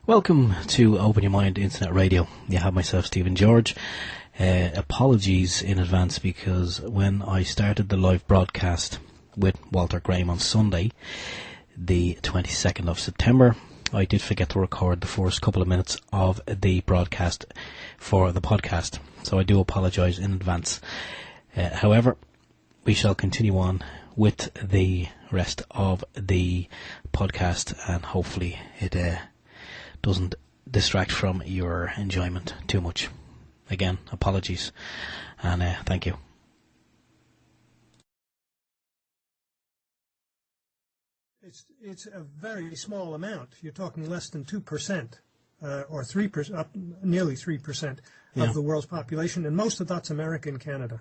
Welcome to Open Your Mind Internet Radio. You have myself, Stephen George. Apologies in advance because when I started the live broadcast with Walter Graham on Sunday, the 22nd of September, I did forget to record the first couple of minutes of the broadcast for the podcast. So I do apologise in advance. However, we shall continue on with the rest of the podcast and hopefully it doesn't distract from your enjoyment too much. Again, apologies, and thank you. It's a very small amount. You're talking less than 2%, or 3%, up nearly 3% of the world's population, and most of that's America and Canada.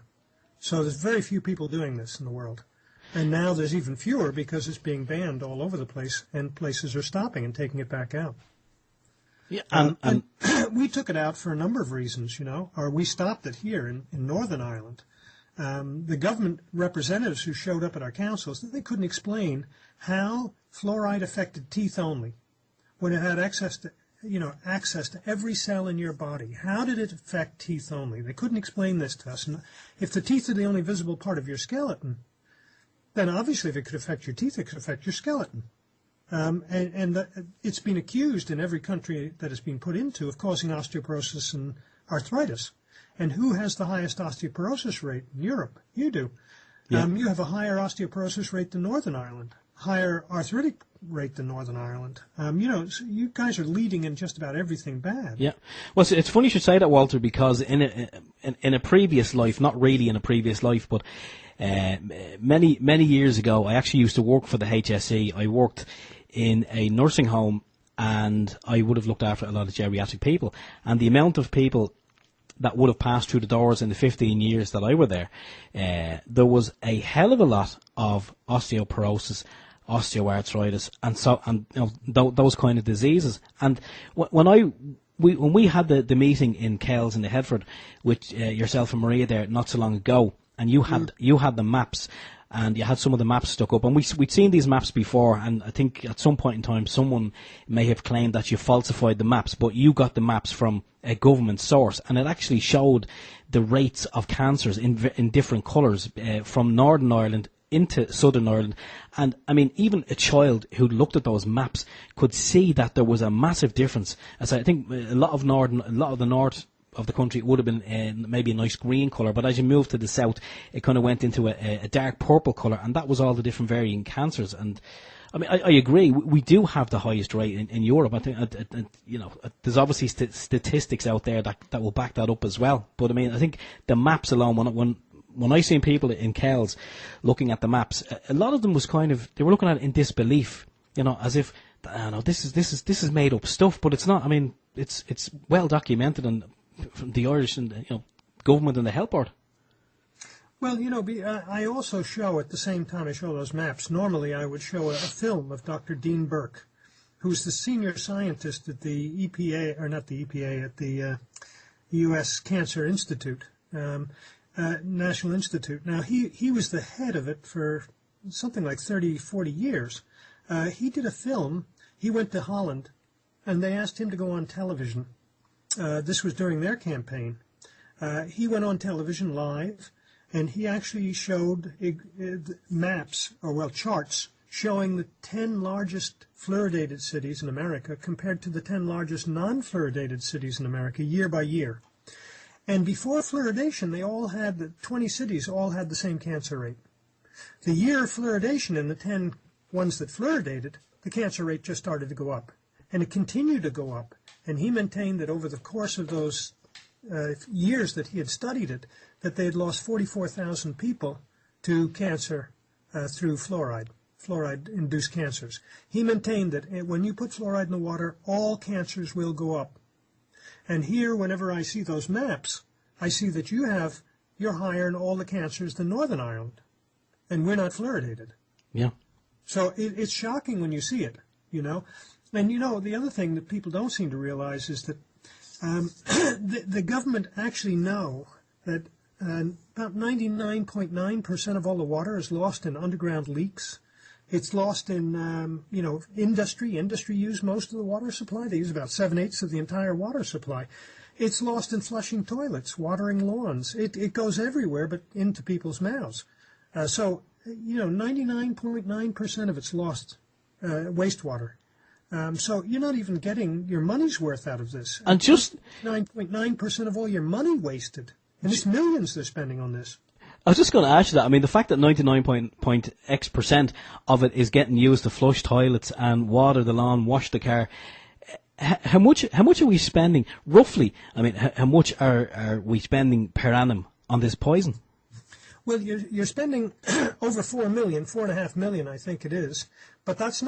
So there's very few people doing this in the world. And now there's even fewer because it's being banned all over the place, and places are stopping and taking it back out. Yeah, and we took it out for a number of reasons, or we stopped it here in Northern Ireland. The government representatives who showed up at our councils, they couldn't explain how fluoride affected teeth only when it had access to every cell in your body. How did it affect teeth only? They couldn't explain this to us. And if the teeth are the only visible part of your skeleton, then obviously if it could affect your teeth, it could affect your skeleton. It's been accused in every country that it's been put into of causing osteoporosis and arthritis. And who has the highest osteoporosis rate in Europe? You do. Yeah. You have a higher osteoporosis rate than Northern Ireland, higher arthritic rate than Northern Ireland. So you guys are leading in just about everything bad. Yeah. Well, it's funny you should say that, Walter, because in a previous life, not really in a previous life, but many years ago, I actually used to work for the HSE. I worked in a nursing home, and I would have looked after a lot of geriatric people. And the amount of people that would have passed through the doors in the 15 years that I were there, there was a hell of a lot of osteoporosis, osteoarthritis, and those kind of diseases. And when we had the meeting in Kells in the Headford with yourself and Maria there not so long ago, and you had the maps. And you had some of the maps stuck up. And we'd seen these maps before, and I think at some point in time someone may have claimed that you falsified the maps, but you got the maps from a government source, and it actually showed the rates of cancers in different colours from Northern Ireland into Southern Ireland. And, I mean, even a child who looked at those maps could see that there was a massive difference. As I think a lot of the north of the country would have been maybe a nice green colour, but as you moved to the south, it kind of went into a dark purple colour, and that was all the different varying cancers. And I mean, I agree. We do have the highest rate in Europe. I think, there's obviously statistics out there that will back that up as well. But I mean, I think the maps alone, when I seen people in Kells looking at the maps, a lot of them was they were looking at it in disbelief, as if, this is made up stuff, but it's not. I mean, it's well documented and from the Irish and government and the health board. Well, I also show at the same time I show those maps. Normally, I would show a film of Dr. Dean Burke, who's the senior scientist at the EPA, or not the EPA, at the U.S. Cancer Institute, National Institute. Now, he was the head of it for something like 30, 40 years. He did a film. He went to Holland, and they asked him to go on television. This was during their campaign. He went on television live, and he actually showed maps, charts, showing the 10 largest fluoridated cities in America compared to the 10 largest non-fluoridated cities in America year by year. And before fluoridation, the 20 cities all had the same cancer rate. The year of fluoridation in the 10 ones that fluoridated, the cancer rate just started to go up. And it continued to go up. And he maintained that over the course of those years that he had studied it, that they had lost 44,000 people to cancer through fluoride. Fluoride-induced cancers. He maintained that when you put fluoride in the water, all cancers will go up. And here, whenever I see those maps, I see that you're higher in all the cancers than Northern Ireland. And we're not fluoridated. Yeah. So it's shocking when you see it, And, the other thing that people don't seem to realize is that the government actually know that about 99.9% of all the water is lost in underground leaks It's lost in, industry. Industry use most of the water supply. They use about 7/8 of the entire water supply. It's lost in flushing toilets, watering lawns. It goes everywhere but into people's mouths. 99.9% of it's lost wastewater. So you're not even getting your money's worth out of this. And just 9.9% of all your money wasted. And it's millions they're spending on this. I was just going to ask you that. I mean, the fact that 99.x% of it is getting used to flush toilets and water the lawn, wash the car. How much are we spending roughly? I mean, how much are we spending per annum on this poison? Well, you're spending over 4.5 million, I think it is. But that's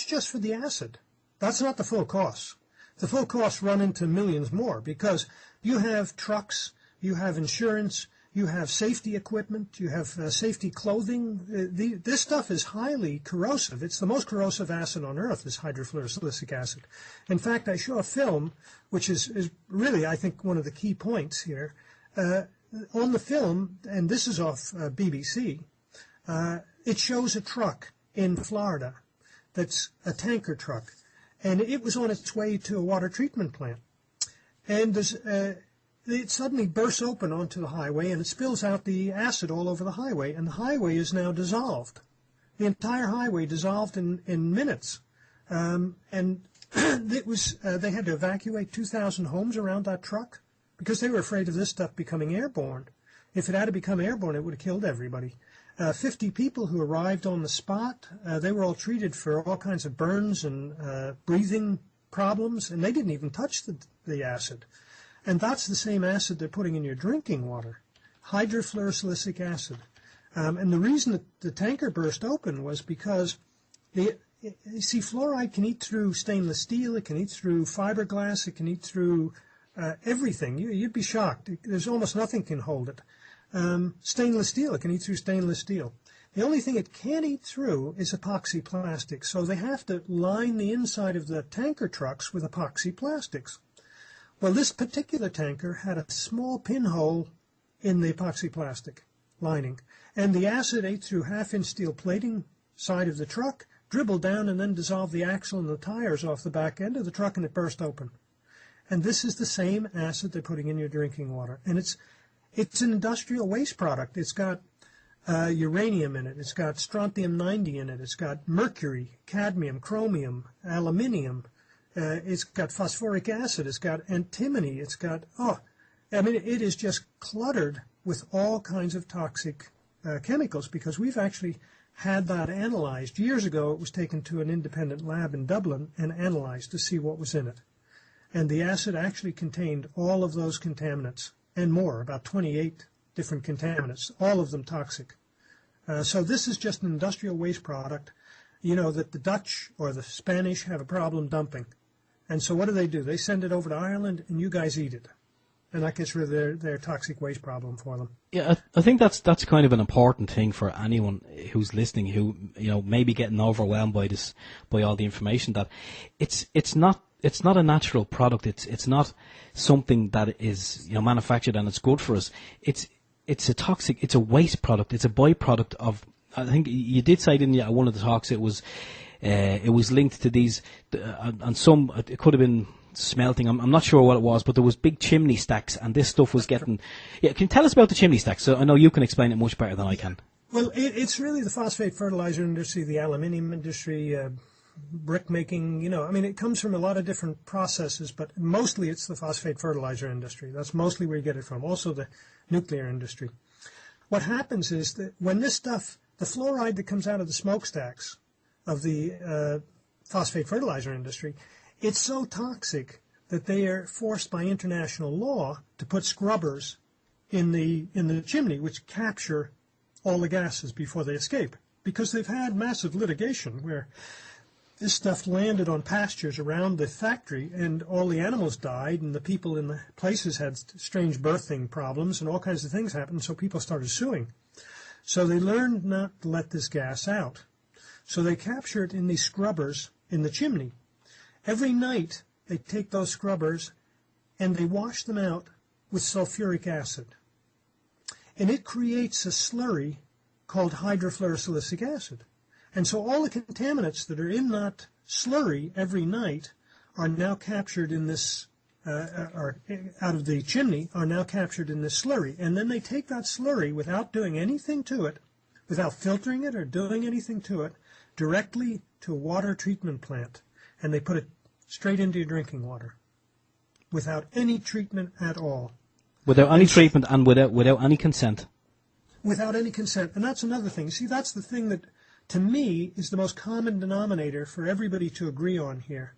just for the acid. That's not the full cost. The full costs run into millions more because you have trucks, you have insurance, you have safety equipment, you have safety clothing. This stuff is highly corrosive. It's the most corrosive acid on earth, this hydrofluorosilicic acid. In fact, I show a film, which is really, I think, one of the key points here. On the film, and this is off BBC, it shows a truck in Florida that's a tanker truck, and it was on its way to a water treatment plant. And it suddenly bursts open onto the highway, and it spills out the acid all over the highway, and the highway is now dissolved. The entire highway dissolved in minutes. And it was they had to evacuate 2,000 homes around that truck because they were afraid of this stuff becoming airborne. If it had to become airborne, it would have killed everybody. 50 people who arrived on the spot, they were all treated for all kinds of burns and breathing problems, and they didn't even touch the acid. And that's the same acid they're putting in your drinking water, hydrofluorosilicic acid. And the reason that the tanker burst open was because, you see, fluoride can eat through stainless steel, it can eat through fiberglass, it can eat through everything. You'd be shocked. There's almost nothing can hold it. Stainless steel, it can eat through stainless steel. The only thing it can't eat through is epoxy plastic. So they have to line the inside of the tanker trucks with epoxy plastics. Well, this particular tanker had a small pinhole in the epoxy plastic lining, and the acid ate through half-inch steel plating side of the truck, dribbled down, and then dissolved the axle and the tires off the back end of the truck, and it burst open. And this is the same acid they're putting in your drinking water, and it's an industrial waste product. It's got uranium in it, it's got strontium-90 in it, it's got mercury, cadmium, chromium, aluminium. It's got phosphoric acid, it's got antimony, it's got, it is just cluttered with all kinds of toxic chemicals because we've actually had that analyzed. Years ago, it was taken to an independent lab in Dublin and analyzed to see what was in it. And the acid actually contained all of those contaminants and more, about 28 different contaminants, all of them toxic. So this is just an industrial waste product, that the Dutch or the Spanish have a problem dumping. And so what do? They send it over to Ireland, and you guys eat it. And that gets rid of their toxic waste problem for them. Yeah, I think that's kind of an important thing for anyone who's listening who, may be getting overwhelmed by all the information, that it's not a natural product. It's not something that is, manufactured and it's good for us. It's a waste product. It's a byproduct of, I think you did say, didn't you, at one of the talks, it was linked to these, and some, it could have been smelting, I'm not sure what it was, but there was big chimney stacks, and this stuff was getting, can you tell us about the chimney stacks? So I know you can explain it much better than I can. Well, it's really the phosphate fertilizer industry, the aluminium industry, brick making, it comes from a lot of different processes, but mostly it's the phosphate fertilizer industry. That's mostly where you get it from. Also the nuclear industry. What happens is that when this stuff, the fluoride that comes out of the smokestacks of the phosphate fertilizer industry, it's so toxic that they are forced by international law to put scrubbers in the chimney, which capture all the gases before they escape. Because they've had massive litigation where this stuff landed on pastures around the factory, and all the animals died, and the people in the places had strange birthing problems, and all kinds of things happened, so people started suing. So they learned not to let this gas out. So they capture it in these scrubbers in the chimney. Every night, they take those scrubbers, and they wash them out with sulfuric acid. And it creates a slurry called hydrofluorosilicic acid. And so all the contaminants that are in that slurry every night are now captured in this, or out of the chimney, are now captured in this slurry. And then they take that slurry without doing anything to it, without filtering it or doing anything to it, directly to a water treatment plant. And they put it straight into your drinking water without any treatment at all. Without any treatment and without any consent. Without any consent. And that's another thing. See, that's the thing that, to me, is the most common denominator for everybody to agree on here.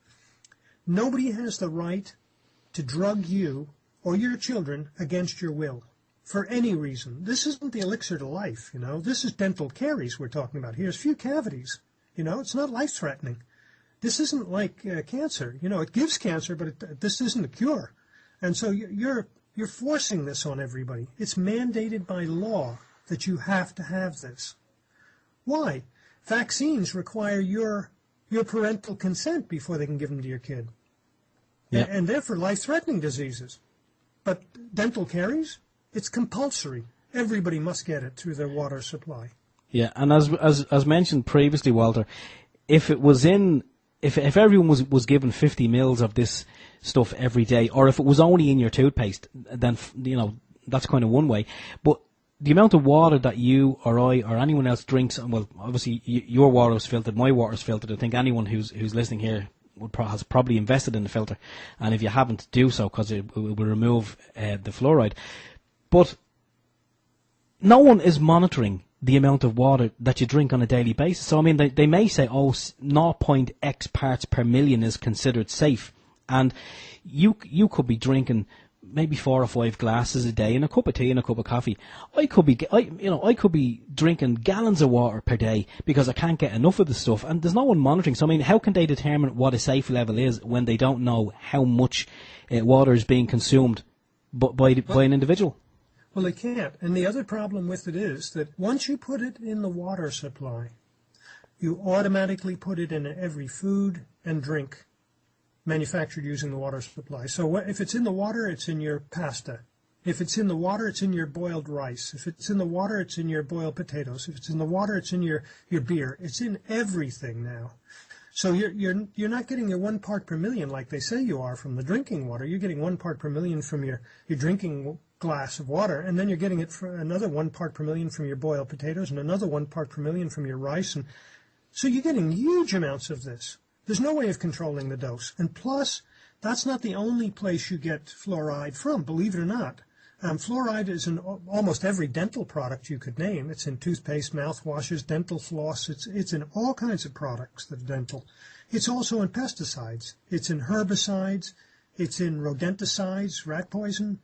Nobody has the right to drug you or your children against your will for any reason. This isn't the elixir to life, you know. This is dental caries we're talking about. Here's few cavities. You know, it's not life-threatening. This isn't like cancer. You know, it gives cancer, but this isn't a cure. And so you're forcing this on everybody. It's mandated by law that you have to have this. Why? Vaccines require your parental consent before they can give them to your kid. Yeah. And they're for life-threatening diseases. But dental caries, it's compulsory. Everybody must get it through their water supply. Yeah, and as mentioned previously, Walter, if everyone was given 50 mils of this stuff every day, or if it was only in your toothpaste, then, you know, that's kind of one way. But the amount of water that you or I or anyone else drinks, well, obviously your water is filtered, my water is filtered. I think anyone who's listening here has probably invested in the filter, and if you haven't, do so, because it will remove the fluoride. But no one is monitoring the amount of water that you drink on a daily basis. So, I mean, they may say, 0.x parts per million is considered safe. And you could be drinking maybe 4 or 5 glasses a day and a cup of tea and a cup of coffee. I could be drinking gallons of water per day because I can't get enough of the stuff, and there's no one monitoring. So, I mean, how can they determine what a safe level is when they don't know how much water is being consumed by an individual? Well, they can't. And the other problem with it is that once you put it in the water supply, you automatically put it in every food and drink manufactured using the water supply. So if it's in the water, it's in your pasta. If it's in the water, it's in your boiled rice. If it's in the water, it's in your boiled potatoes. If it's in the water, it's in your beer. It's in everything now. So you're not getting your 1 part per million like they say you are from the drinking water. You're getting 1 part per million from your drinking glass of water, and then you're getting it for another 1 part per million from your boiled potatoes, and another 1 part per million from your rice. And so you're getting huge amounts of this. There's no way of controlling the dose. And plus, that's not the only place you get fluoride from, believe it or not. Fluoride is in almost every dental product you could name. It's in toothpaste, mouthwashes, dental floss. It's in all kinds of products that are dental. It's also in pesticides. It's in herbicides. It's in rodenticides, rat poison.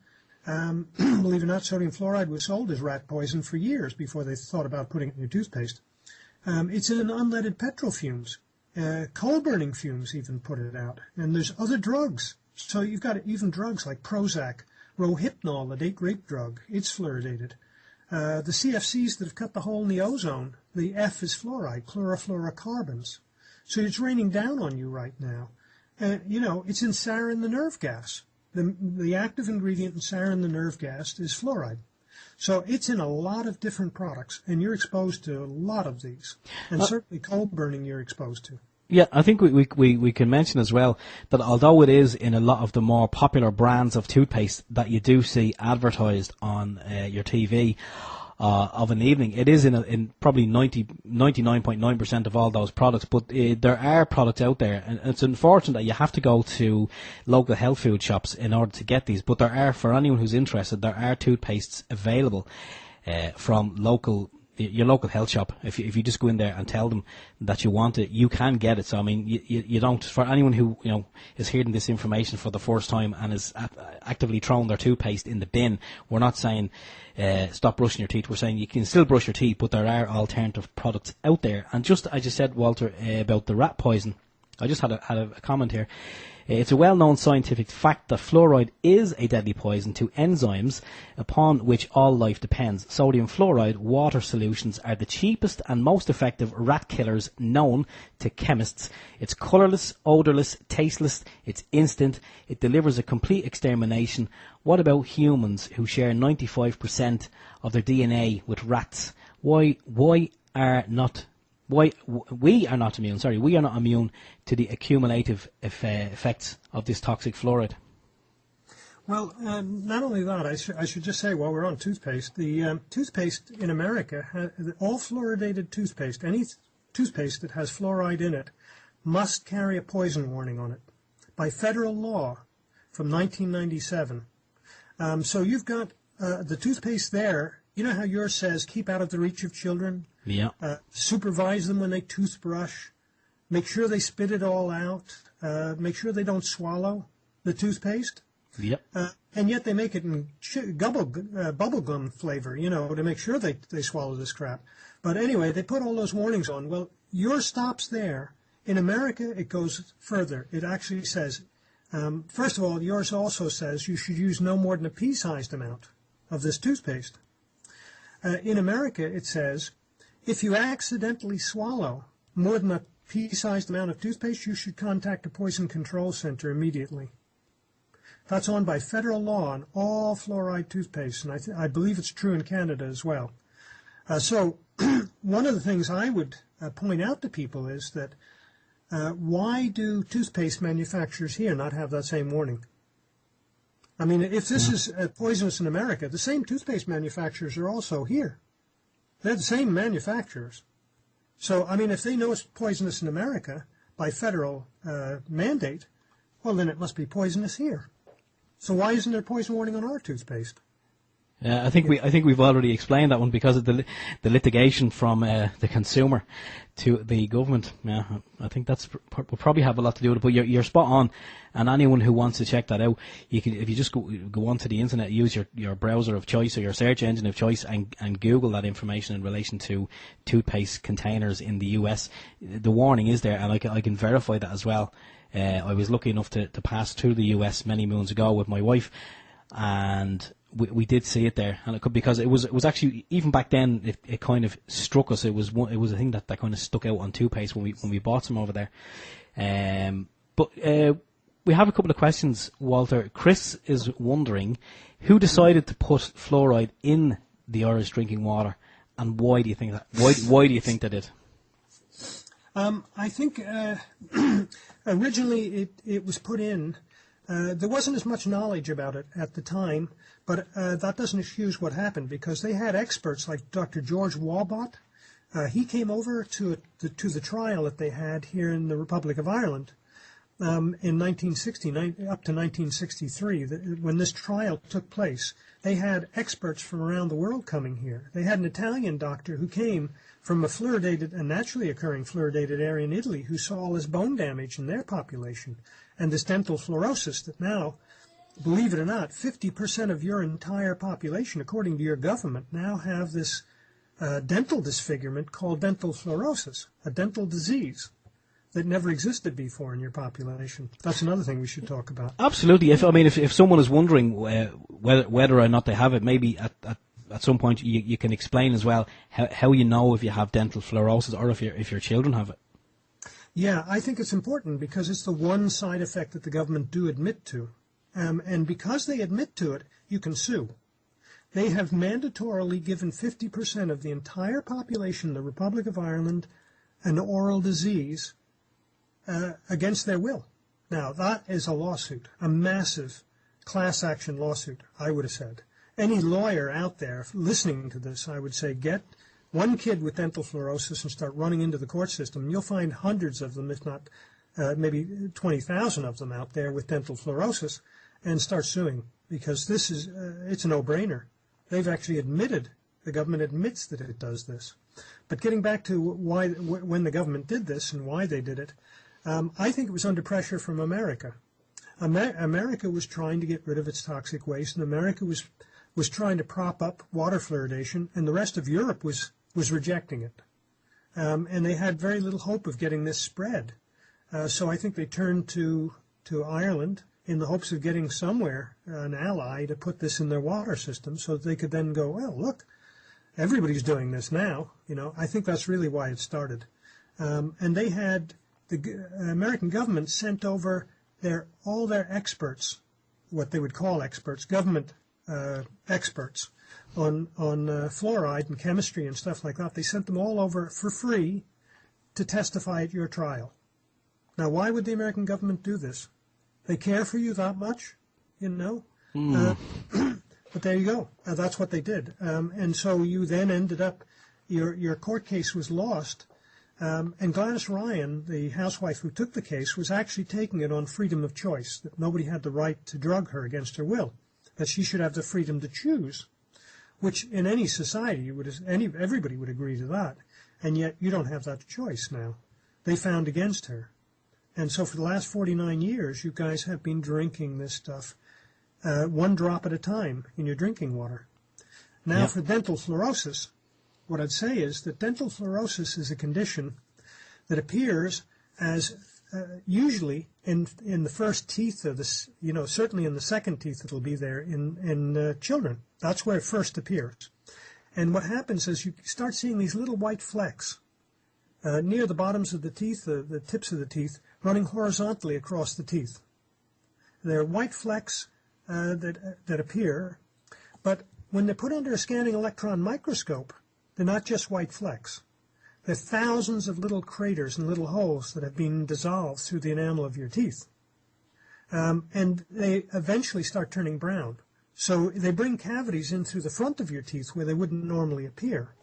Believe it or not, sodium fluoride was sold as rat poison for years before they thought about putting it in your toothpaste. It's in unleaded petrol fumes. Coal-burning fumes even put it out. And there's other drugs. So you've got even drugs like Prozac, Rohypnol, the date rape drug. It's fluoridated. The CFCs that have cut the hole in the ozone, the F is fluoride, chlorofluorocarbons. So it's raining down on you right now. It's in sarin, the nerve gas. The active ingredient in sarin, the nerve gas, is fluoride. So it's in a lot of different products, and you're exposed to a lot of these. And certainly coal burning you're exposed to. Yeah, I think we can mention as well that although it is in a lot of the more popular brands of toothpaste that you do see advertised on your TV of an evening, it is in probably 99.9% of all those products. But there are products out there, and it's unfortunate that you have to go to local health food shops in order to get these. But there are, for anyone who's interested, there are toothpastes available from your local health shop. If you just go in there and tell them that you want it, you can get it. So, I mean, you don't, for anyone who, is hearing this information for the first time and is actively throwing their toothpaste in the bin, we're not saying stop brushing your teeth. We're saying you can still brush your teeth, but there are alternative products out there. And just, I just said, Walter, about the rat poison, I just had a comment here. It's a well-known scientific fact that fluoride is a deadly poison to enzymes upon which all life depends. Sodium fluoride water solutions are the cheapest and most effective rat killers known to chemists. It's colourless, odourless, tasteless, it's instant, it delivers a complete extermination. What about humans who share 95% of their DNA with rats? Why we are not immune. Sorry, we are not immune to the accumulative effects of this toxic fluoride. Well, not only that, I should just say while we're on toothpaste, the toothpaste in America, all fluoridated toothpaste, any toothpaste that has fluoride in it, must carry a poison warning on it by federal law from 1997. So you've got the toothpaste there. You know how yours says keep out of the reach of children? Yeah. Supervise them when they toothbrush. Make sure they spit it all out. Make sure they don't swallow the toothpaste. Yep. And yet they make it in bubblegum flavor, to make sure they swallow this crap. But anyway, they put all those warnings on. Well, yours stops there. In America, it goes further. It actually says, first of all, yours also says you should use no more than a pea-sized amount of this toothpaste. In America, it says, if you accidentally swallow more than a pea-sized amount of toothpaste, you should contact a poison control center immediately. That's on by federal law on all fluoride toothpaste, and I believe it's true in Canada as well. So one of the things I would point out to people is that why do toothpaste manufacturers here not have that same warning? I mean, if this is poisonous in America, the same toothpaste manufacturers are also here. They're the same manufacturers. So, I mean, if they know it's poisonous in America by federal mandate, well, then it must be poisonous here. So why isn't there poison warning on our toothpaste? I think we've already explained that one because of the litigation from the consumer to the government. Yeah, I think that's will probably have a lot to do with it. But you're spot on, and anyone who wants to check that out, you can, if you just go onto the internet, use your browser of choice or your search engine of choice, and Google that information in relation to toothpaste containers in the US. The warning is there, and I can verify that as well. I was lucky enough to pass through the US many moons ago with my wife, and we did see it there, and because it was actually, even back then, it kind of struck us. It was a thing that kind of stuck out on toothpaste when we bought some over there. But we have a couple of questions, Walter. Chris is wondering who decided to put fluoride in the Irish drinking water, and why do you think that? Why do you think they did? I think originally it was put in. There wasn't as much knowledge about it at the time, but that doesn't excuse what happened, because they had experts like Dr. George Walbot. He came over to the trial that they had here in the Republic of Ireland in 1960, up to 1963, when this trial took place. They had experts from around the world coming here. They had an Italian doctor who came from a naturally occurring fluoridated area in Italy, who saw all this bone damage in their population and this dental fluorosis that now, believe it or not, 50% of your entire population, according to your government, now have this dental disfigurement called dental fluorosis, a dental disease that never existed before in your population. That's another thing we should talk about. Absolutely. If someone is wondering whether or not they have it, maybe at some point you can explain as well how you know if you have dental fluorosis or if your children have it. Yeah, I think it's important because it's the one side effect that the government do admit to. And because they admit to it, you can sue. They have mandatorily given 50% of the entire population of the Republic of Ireland an oral disease against their will. Now, that is a lawsuit, a massive class action lawsuit, I would have said. Any lawyer out there listening to this, I would say, get one kid with dental fluorosis and start running into the court system, and you'll find hundreds of them, if not maybe 20,000 of them out there with dental fluorosis, and start suing, because this is it's a no-brainer. They've actually admitted, the government admits that it does this. But getting back to when the government did this and why they did it, I think it was under pressure from America. America was trying to get rid of its toxic waste, and America was trying to prop up water fluoridation, and the rest of Europe was rejecting it. And they had very little hope of getting this spread. So I think they turned to Ireland in the hopes of getting somewhere an ally to put this in their water system so that they could then go, well, look, everybody's doing this now. I think that's really why it started. And they had, the American government sent over all their experts, what they would call experts, government experts on fluoride and chemistry and stuff like that. They sent them all over for free to testify at your trial. Now, why would the American government do this? They care for you that much, you know? But there you go. That's what they did. And so you then ended up, your court case was lost, and Gladys Ryan, the housewife who took the case, was actually taking it on freedom of choice, that nobody had the right to drug her against her will, that she should have the freedom to choose, which in any society, everybody would agree to that. And yet you don't have that choice now. They found against her. And so for the last 49 years, you guys have been drinking this stuff, one drop at a time in your drinking water. Now for dental fluorosis, what I'd say is that dental fluorosis is a condition that appears as usually in the first teeth of this, certainly in the second teeth it'll be there in children. That's where it first appears. And what happens is you start seeing these little white flecks near the bottoms of the teeth, the tips of the teeth, running horizontally across the teeth. They're white flecks that appear, but when they're put under a scanning electron microscope, they're not just white flecks. They're thousands of little craters and little holes that have been dissolved through the enamel of your teeth. And they eventually start turning brown. So they bring cavities in through the front of your teeth where they wouldn't normally appear.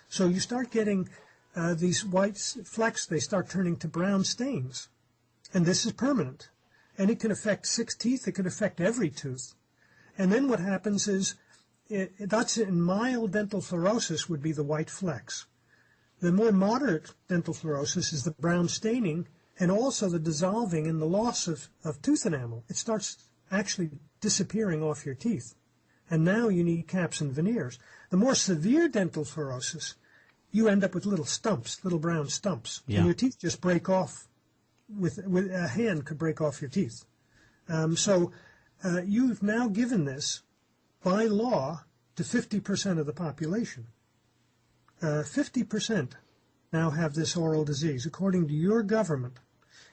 So you start getting these white flecks, they start turning to brown stains. And this is permanent. And it can affect 6 teeth, it can affect every tooth. And then what happens is, that's in mild dental fluorosis would be the white flecks. The more moderate dental fluorosis is the brown staining and also the dissolving and the loss of tooth enamel. It starts actually disappearing off your teeth. And now you need caps and veneers. The more severe dental fluorosis, you end up with little stumps, little brown stumps. Yeah. And your teeth just break off. With a hand could break off your teeth. So you've now given this, by law, to 50% of the population. 50% now have this oral disease, according to your government.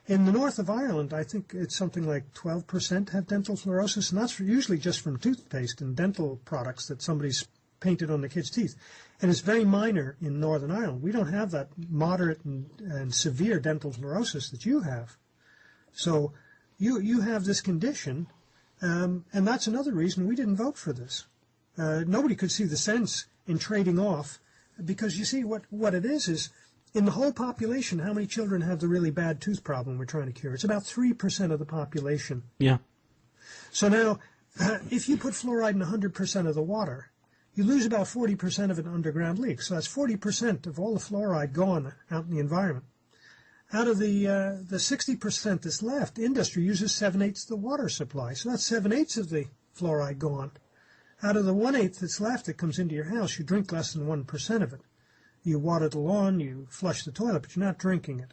In the north of Ireland, I think it's something like 12% have dental fluorosis, and that's usually just from toothpaste and dental products that somebody's painted on the kids' teeth. And it's very minor in Northern Ireland. We don't have that moderate and severe dental fluorosis that you have. So you have this condition, and that's another reason we didn't vote for this. Nobody could see the sense in trading off, because you see what it is in the whole population, how many children have the really bad tooth problem we're trying to cure? It's about 3% of the population. Yeah. So now, if you put fluoride in 100% of the water, you lose about 40% of it in underground leaks. So that's 40% of all the fluoride gone out in the environment. Out of the 60% that's left, industry uses 7/8 of the water supply. So that's 7/8 of the fluoride gone. Out of the 1/8 that's left that comes into your house, you drink less than 1% of it. You water the lawn, you flush the toilet, but you're not drinking it.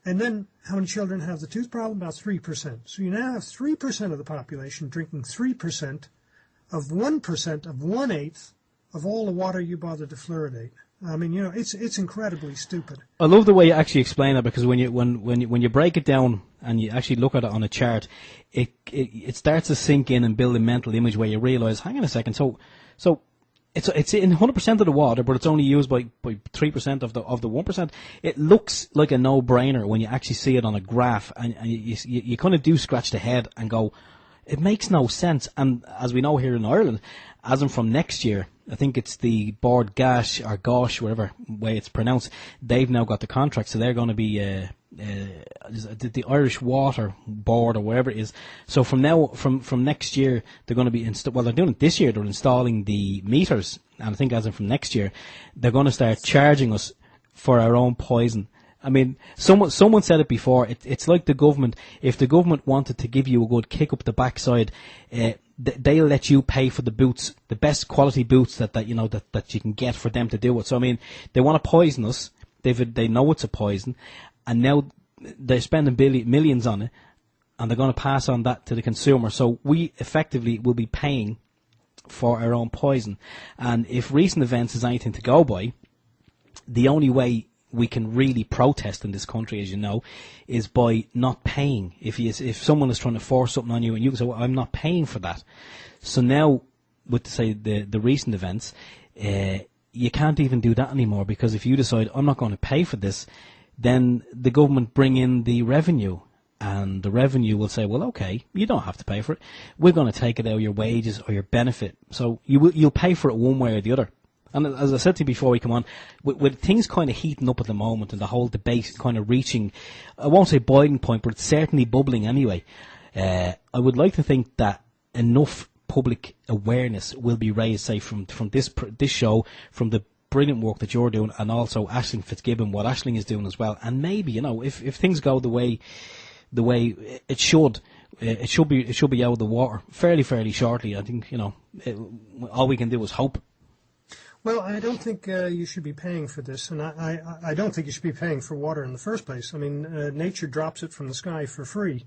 And then how many children have the tooth problem? About 3%. So you now have 3% of the population drinking 3% of 1% of 1/8 of all the water you bother to fluoridate. I mean, it's incredibly stupid. I love the way you actually explain it, because when you break it down and you actually look at it on a chart, it starts to sink in and build a mental image where you realise, hang on a second, so it's in 100% of the water, but it's only used by 3% of the 1%. It looks like a no-brainer when you actually see it on a graph, and you kind of do scratch the head and go, it makes no sense. And as we know here in Ireland, as in from next year, I think it's the Bord Gash or Gosh, whatever way it's pronounced, they've now got the contract, so they're going to be the Irish Water Board or whatever it is. So from next year, they're going to be they're doing it this year. They're installing the meters, and I think as in from next year, they're going to start charging us for our own poison. I mean, someone said it before. It's like the government. If the government wanted to give you a good kick up the backside, they'll let you pay for the boots, the best quality boots that you can get for them to do it. So I mean, they want to poison us. They know it's a poison, and now they're spending millions on it, and they're going to pass on that to the consumer. So we effectively will be paying for our own poison. And if recent events is anything to go by, the only way we can really protest in this country, as you know, is by not paying. If someone is trying to force something on you and you say, well, I'm not paying for that. So now, with say the recent events, you can't even do that anymore, because if you decide I'm not going to pay for this, then the government bring in the revenue. And the revenue will say, well, okay, you don't have to pay for it. We're going to take it out of your wages or your benefit. So you'll pay for it one way or the other. And as I said to you before we come on, with things kind of heating up at the moment and the whole debate kind of reaching, I won't say boiling point, but it's certainly bubbling anyway, I would like to think that enough public awareness will be raised, say, from this show, from the brilliant work that you're doing, and also Aisling Fitzgibbon, what Aisling is doing as well. And maybe, if things go the way it should, it should be out of the water fairly shortly. I think, all we can do is hope. Well, I don't think you should be paying for this, and I don't think you should be paying for water in the first place. I mean, nature drops it from the sky for free.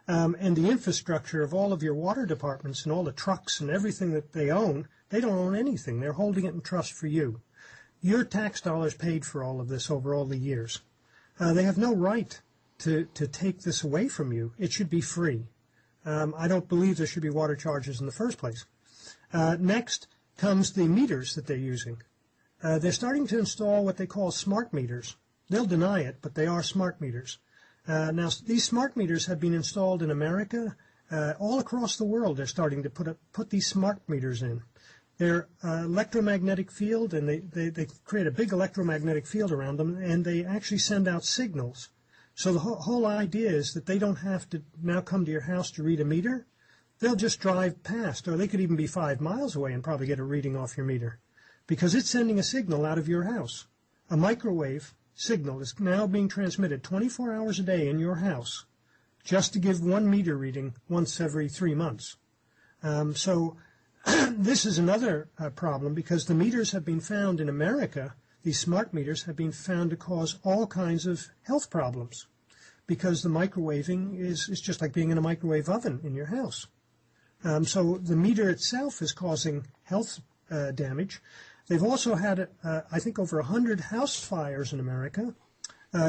And the infrastructure of all of your water departments and all the trucks and everything that they don't own anything. They're holding it in trust for you. Your tax dollars paid for all of this over all the years. They have no right to take this away from you. It should be free. I don't believe there should be water charges in the first place. Next comes the meters that they're using. They're starting to install what they call smart meters. They'll deny it, but they are smart meters. Now, these smart meters have been installed in America. All across the world, they're starting to put these smart meters in. They're electromagnetic field, and they create a big electromagnetic field around them, and they actually send out signals. So the whole idea is that they don't have to now come to your house to read a meter. They'll just drive past, or they could even be 5 miles away and probably get a reading off your meter, because it's sending a signal out of your house. A microwave signal is now being transmitted 24 hours a day in your house, just to give 1 meter reading once every 3 months. So this is another problem, because the meters have been found in America. These smart meters have been found to cause all kinds of health problems, because the microwaving is just like being in a microwave oven in your house. So the meter itself is causing health damage. They've also had, I think, over 100 house fires in America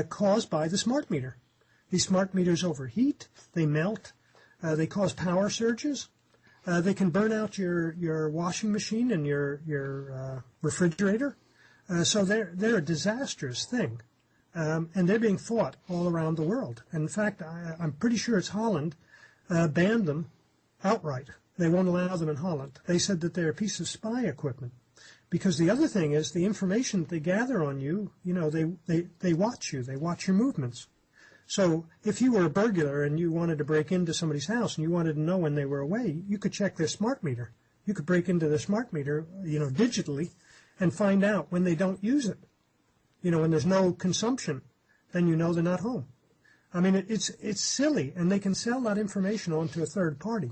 caused by the smart meter. These smart meters overheat, they melt, they cause power surges. They can burn out your washing machine and your refrigerator. So they're a disastrous thing. And they're being fought all around the world. And in fact, I'm pretty sure it's Holland banned them outright. They won't allow them in Holland. They said that they're a piece of spy equipment. Because the other thing is the information that they gather on you, they watch you. They watch your movements. So if you were a burglar and you wanted to break into somebody's house and you wanted to know when they were away, you could check their smart meter. You could break into their smart meter, digitally, and find out when they don't use it. When there's no consumption, then you know they're not home. I mean, it's silly, and they can sell that information on to a third party.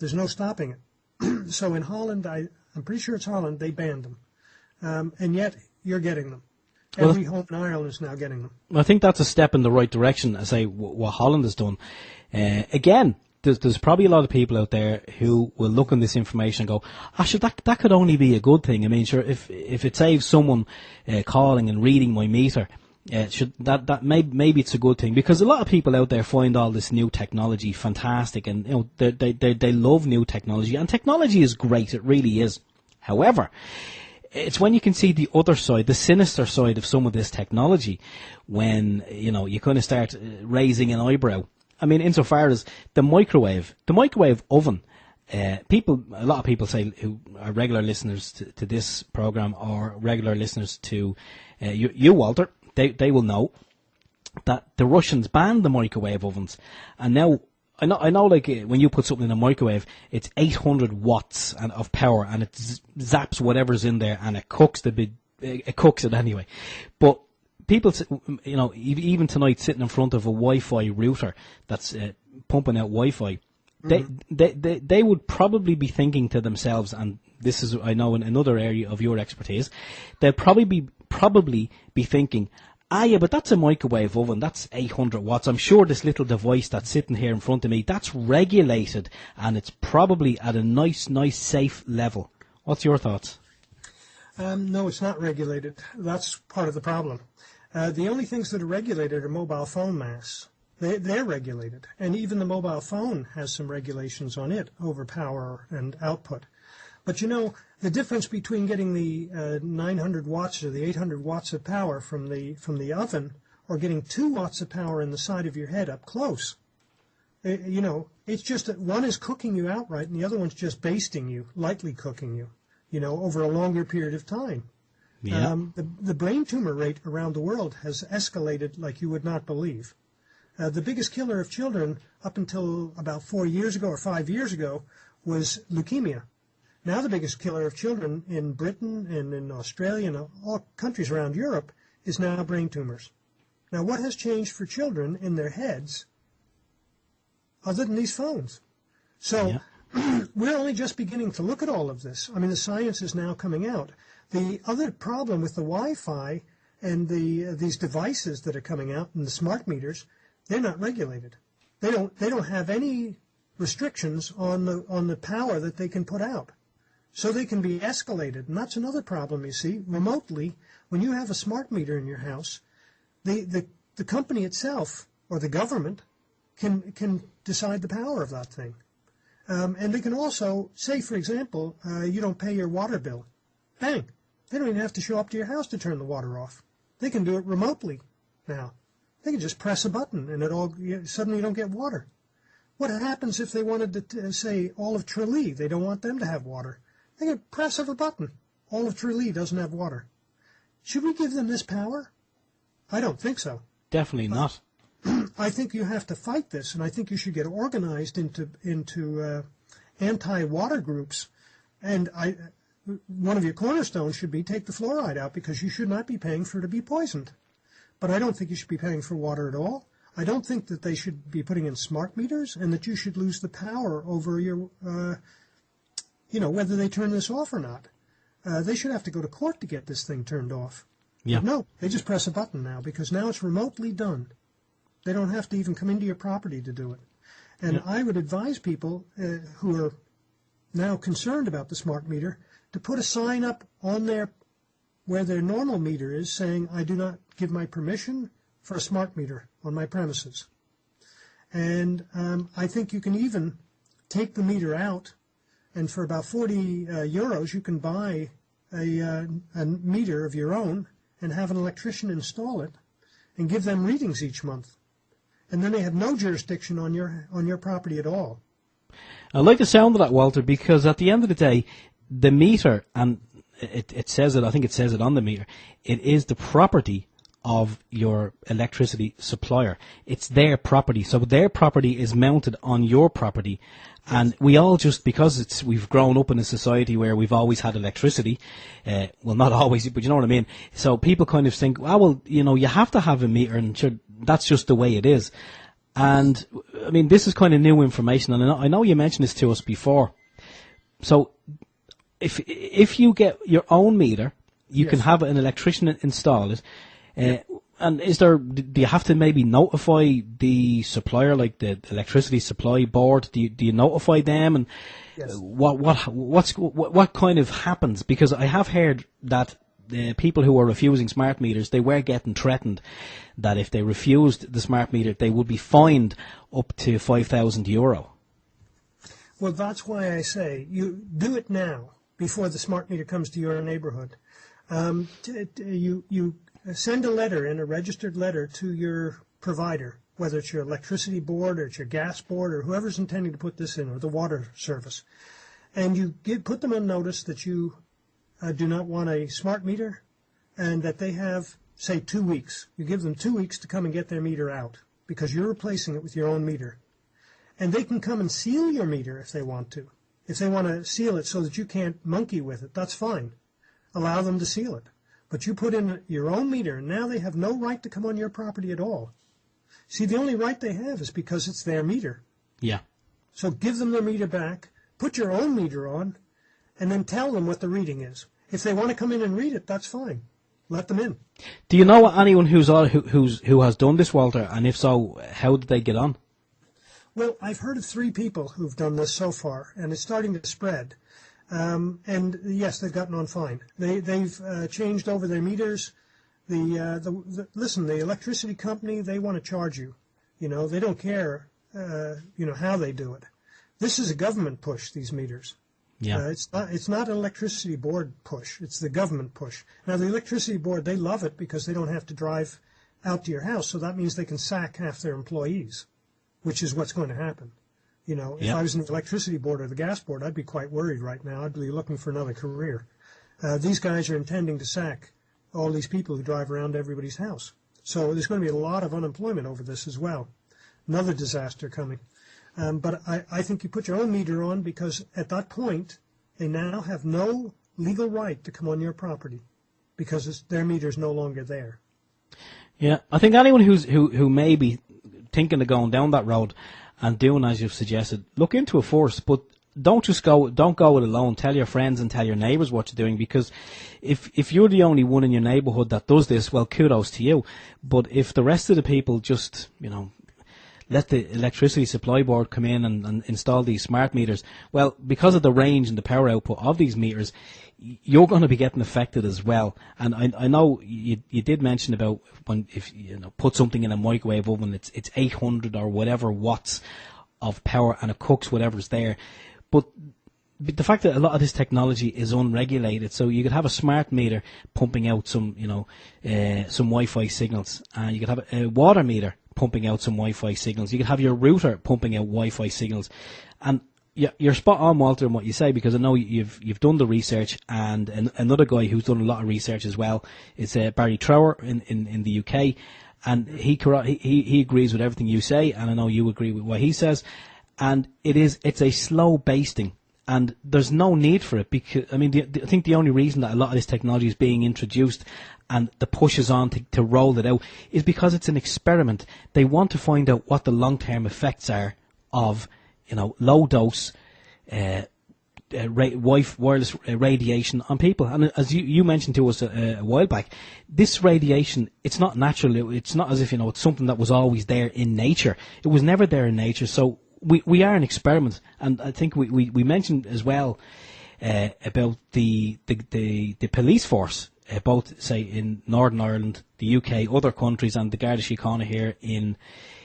There's no stopping it. So in Holland, I'm pretty sure it's Holland, they banned them. And yet, you're getting them. Every home in Ireland is now getting them. I think that's a step in the right direction, I say, what Holland has done. Again, there's probably a lot of people out there who will look on this information and go, that could only be a good thing. I mean, sure, if it saves someone calling and reading my meter, maybe it's a good thing, because a lot of people out there find all this new technology fantastic, and they love new technology, and technology is great, it really is. However, it's when you can see the other side, the sinister side of some of this technology, when you kind of start raising an eyebrow. I mean, insofar as the microwave oven, a lot of people say, who are regular listeners to this program or regular listeners to you, Walter, they will know that the Russians banned the microwave ovens, and now I know, like when you put something in a microwave, it's 800 watts of power, and it zaps whatever's in there, and it cooks it cooks it anyway. But people, even tonight, sitting in front of a Wi-Fi router that's pumping out Wi-Fi, they would probably be thinking to themselves, and this is, I know, in another area of your expertise, they'd probably be thinking, yeah, but that's a microwave oven, that's 800 watts. I'm sure this little device that's sitting here in front of me, that's regulated, and it's probably at a nice, safe level. What's your thoughts? No, it's not regulated. That's part of the problem. The only things that are regulated are mobile phone masts. They're regulated, and even the mobile phone has some regulations on it over power and output. But the difference between getting the 900 watts or the 800 watts of power from the oven or getting 2 watts of power in the side of your head up close. It's just that one is cooking you outright and the other one's just basting you, lightly cooking you, over a longer period of time. Yeah. The brain tumor rate around the world has escalated like you would not believe. The biggest killer of children up until about 4 years ago or 5 years ago was leukemia. Now the biggest killer of children in Britain and in Australia and all countries around Europe is now brain tumors. Now what has changed for children in their heads other than these phones? So we're only just beginning to look at all of this. I mean, the science is now coming out. The other problem with the Wi-Fi and these devices that are coming out and the smart meters, they're not regulated. They don't have any restrictions on the power that they can put out. So they can be escalated. And that's another problem, you see. Remotely, when you have a smart meter in your house, the company itself or the government can decide the power of that thing. And they can also say, for example, you don't pay your water bill. Bang! They don't even have to show up to your house to turn the water off. They can do it remotely now. They can just press a button and suddenly you don't get water. What happens if they wanted to say all of Tralee, they don't want them to have water? They can press of a button. All of Tralee doesn't have water. Should we give them this power? I don't think so. Definitely not. I think you have to fight this, and I think you should get organized into anti-water groups. And one of your cornerstones should be take the fluoride out because you should not be paying for it to be poisoned. But I don't think you should be paying for water at all. I don't think that they should be putting in smart meters and that you should lose the power over your, whether they turn this off or not. They should have to go to court to get this thing turned off. Yeah. But no, they just press a button now because now it's remotely done. They don't have to even come into your property to do it. And I would advise people who are now concerned about the smart meter to put a sign up on where their normal meter is saying, I do not give my permission for a smart meter on my premises. And I think you can even take the meter out, and for about 40 euros you can buy a meter of your own and have an electrician install it and give them readings each month. And then they have no jurisdiction on your property at all. I like the sound of that, Walter, because at the end of the day, the meter, and it says it, I think it says it on the meter, it is the property of your electricity supplier. It's their property. So their property is mounted on your property. And we all just, because we've grown up in a society where we've always had electricity, well, not always, but you know what I mean. So people kind of think, you have to have a meter, and sure, that's just the way it is. And, I mean, this is kind of new information, and I know you mentioned this to us before. So, if you get your own meter, you can have an electrician install it. And do you have to maybe notify the supplier, like the electricity supply board? Do you notify them? And what kind of happens? Because I have heard that the people who are refusing smart meters, they were getting threatened that if they refused the smart meter, they would be fined up to €5,000. Well, that's why I say you do it now before the smart meter comes to your neighborhood. You send a letter, a registered letter to your provider, whether it's your electricity board or it's your gas board or whoever's intending to put this in, or the water service. And you put them on notice that you do not want a smart meter and that they have, say, 2 weeks. You give them 2 weeks to come and get their meter out because you're replacing it with your own meter. And they can come and seal your meter if they want to. If they want to seal it so that you can't monkey with it, that's fine. Allow them to seal it. But you put in your own meter, and now they have no right to come on your property at all. See, the only right they have is because it's their meter. Yeah. So give them their meter back, put your own meter on, and then tell them what the reading is. If they want to come in and read it, that's fine. Let them in. Do you know anyone who has done this, Walter? And if so, how did they get on? Well, I've heard of 3 people who've done this so far, and it's starting to spread. And yes, they've gotten on fine. They've changed over their meters. Listen, the electricity company, they want to charge you. They don't care, how they do it. This is a government push, these meters. Yeah. It's not an electricity board push. It's the government push. Now, the electricity board, they love it because they don't have to drive out to your house, so that means they can sack half their employees, which is what's going to happen. You know, if I was in the electricity board or the gas board, I'd be quite worried right now. I'd be looking for another career. These guys are intending to sack all these people who drive around to everybody's house. So there's going to be a lot of unemployment over this as well. Another disaster coming. But I think you put your own meter on, because at that point, they now have no legal right to come on your property because their meter is no longer there. Yeah, I think anyone who may be thinking of going down that road and doing as you've suggested, look into it first, but don't go it alone. Tell your friends and tell your neighbours what you're doing, because if you're the only one in your neighbourhood that does this, well, kudos to you. But if the rest of the people just, let the electricity supply board come in and install these smart meters, well, because of the range and the power output of these meters, you're going to be getting affected as well. And I know you did mention about if put something in a microwave oven, it's 800 or whatever watts of power, and it cooks whatever's there. But the fact that a lot of this technology is unregulated, so you could have a smart meter pumping out some Wi-Fi signals, and you could have a water meter pumping out some Wi-Fi signals. You could have your router pumping out Wi-Fi signals, and you're spot on, Walter, in what you say, because I know you've done the research, and another guy who's done a lot of research as well is Barry Trower in the UK, and he agrees with everything you say, and I know you agree with what he says, and it's a slow basting, and there's no need for it, because I think the only reason that a lot of this technology is being introduced and the push is on to roll it out is because it's an experiment. They want to find out what the long-term effects are of low dose wireless radiation on people. And as you mentioned to us a while back, this radiation, it's not natural. It's not as if it's something that was always there in nature. It was never there in nature. So we are an experiment, and I think we mentioned as well about the police force, both say in Northern Ireland, the UK, other countries, and the Garda Síochána here in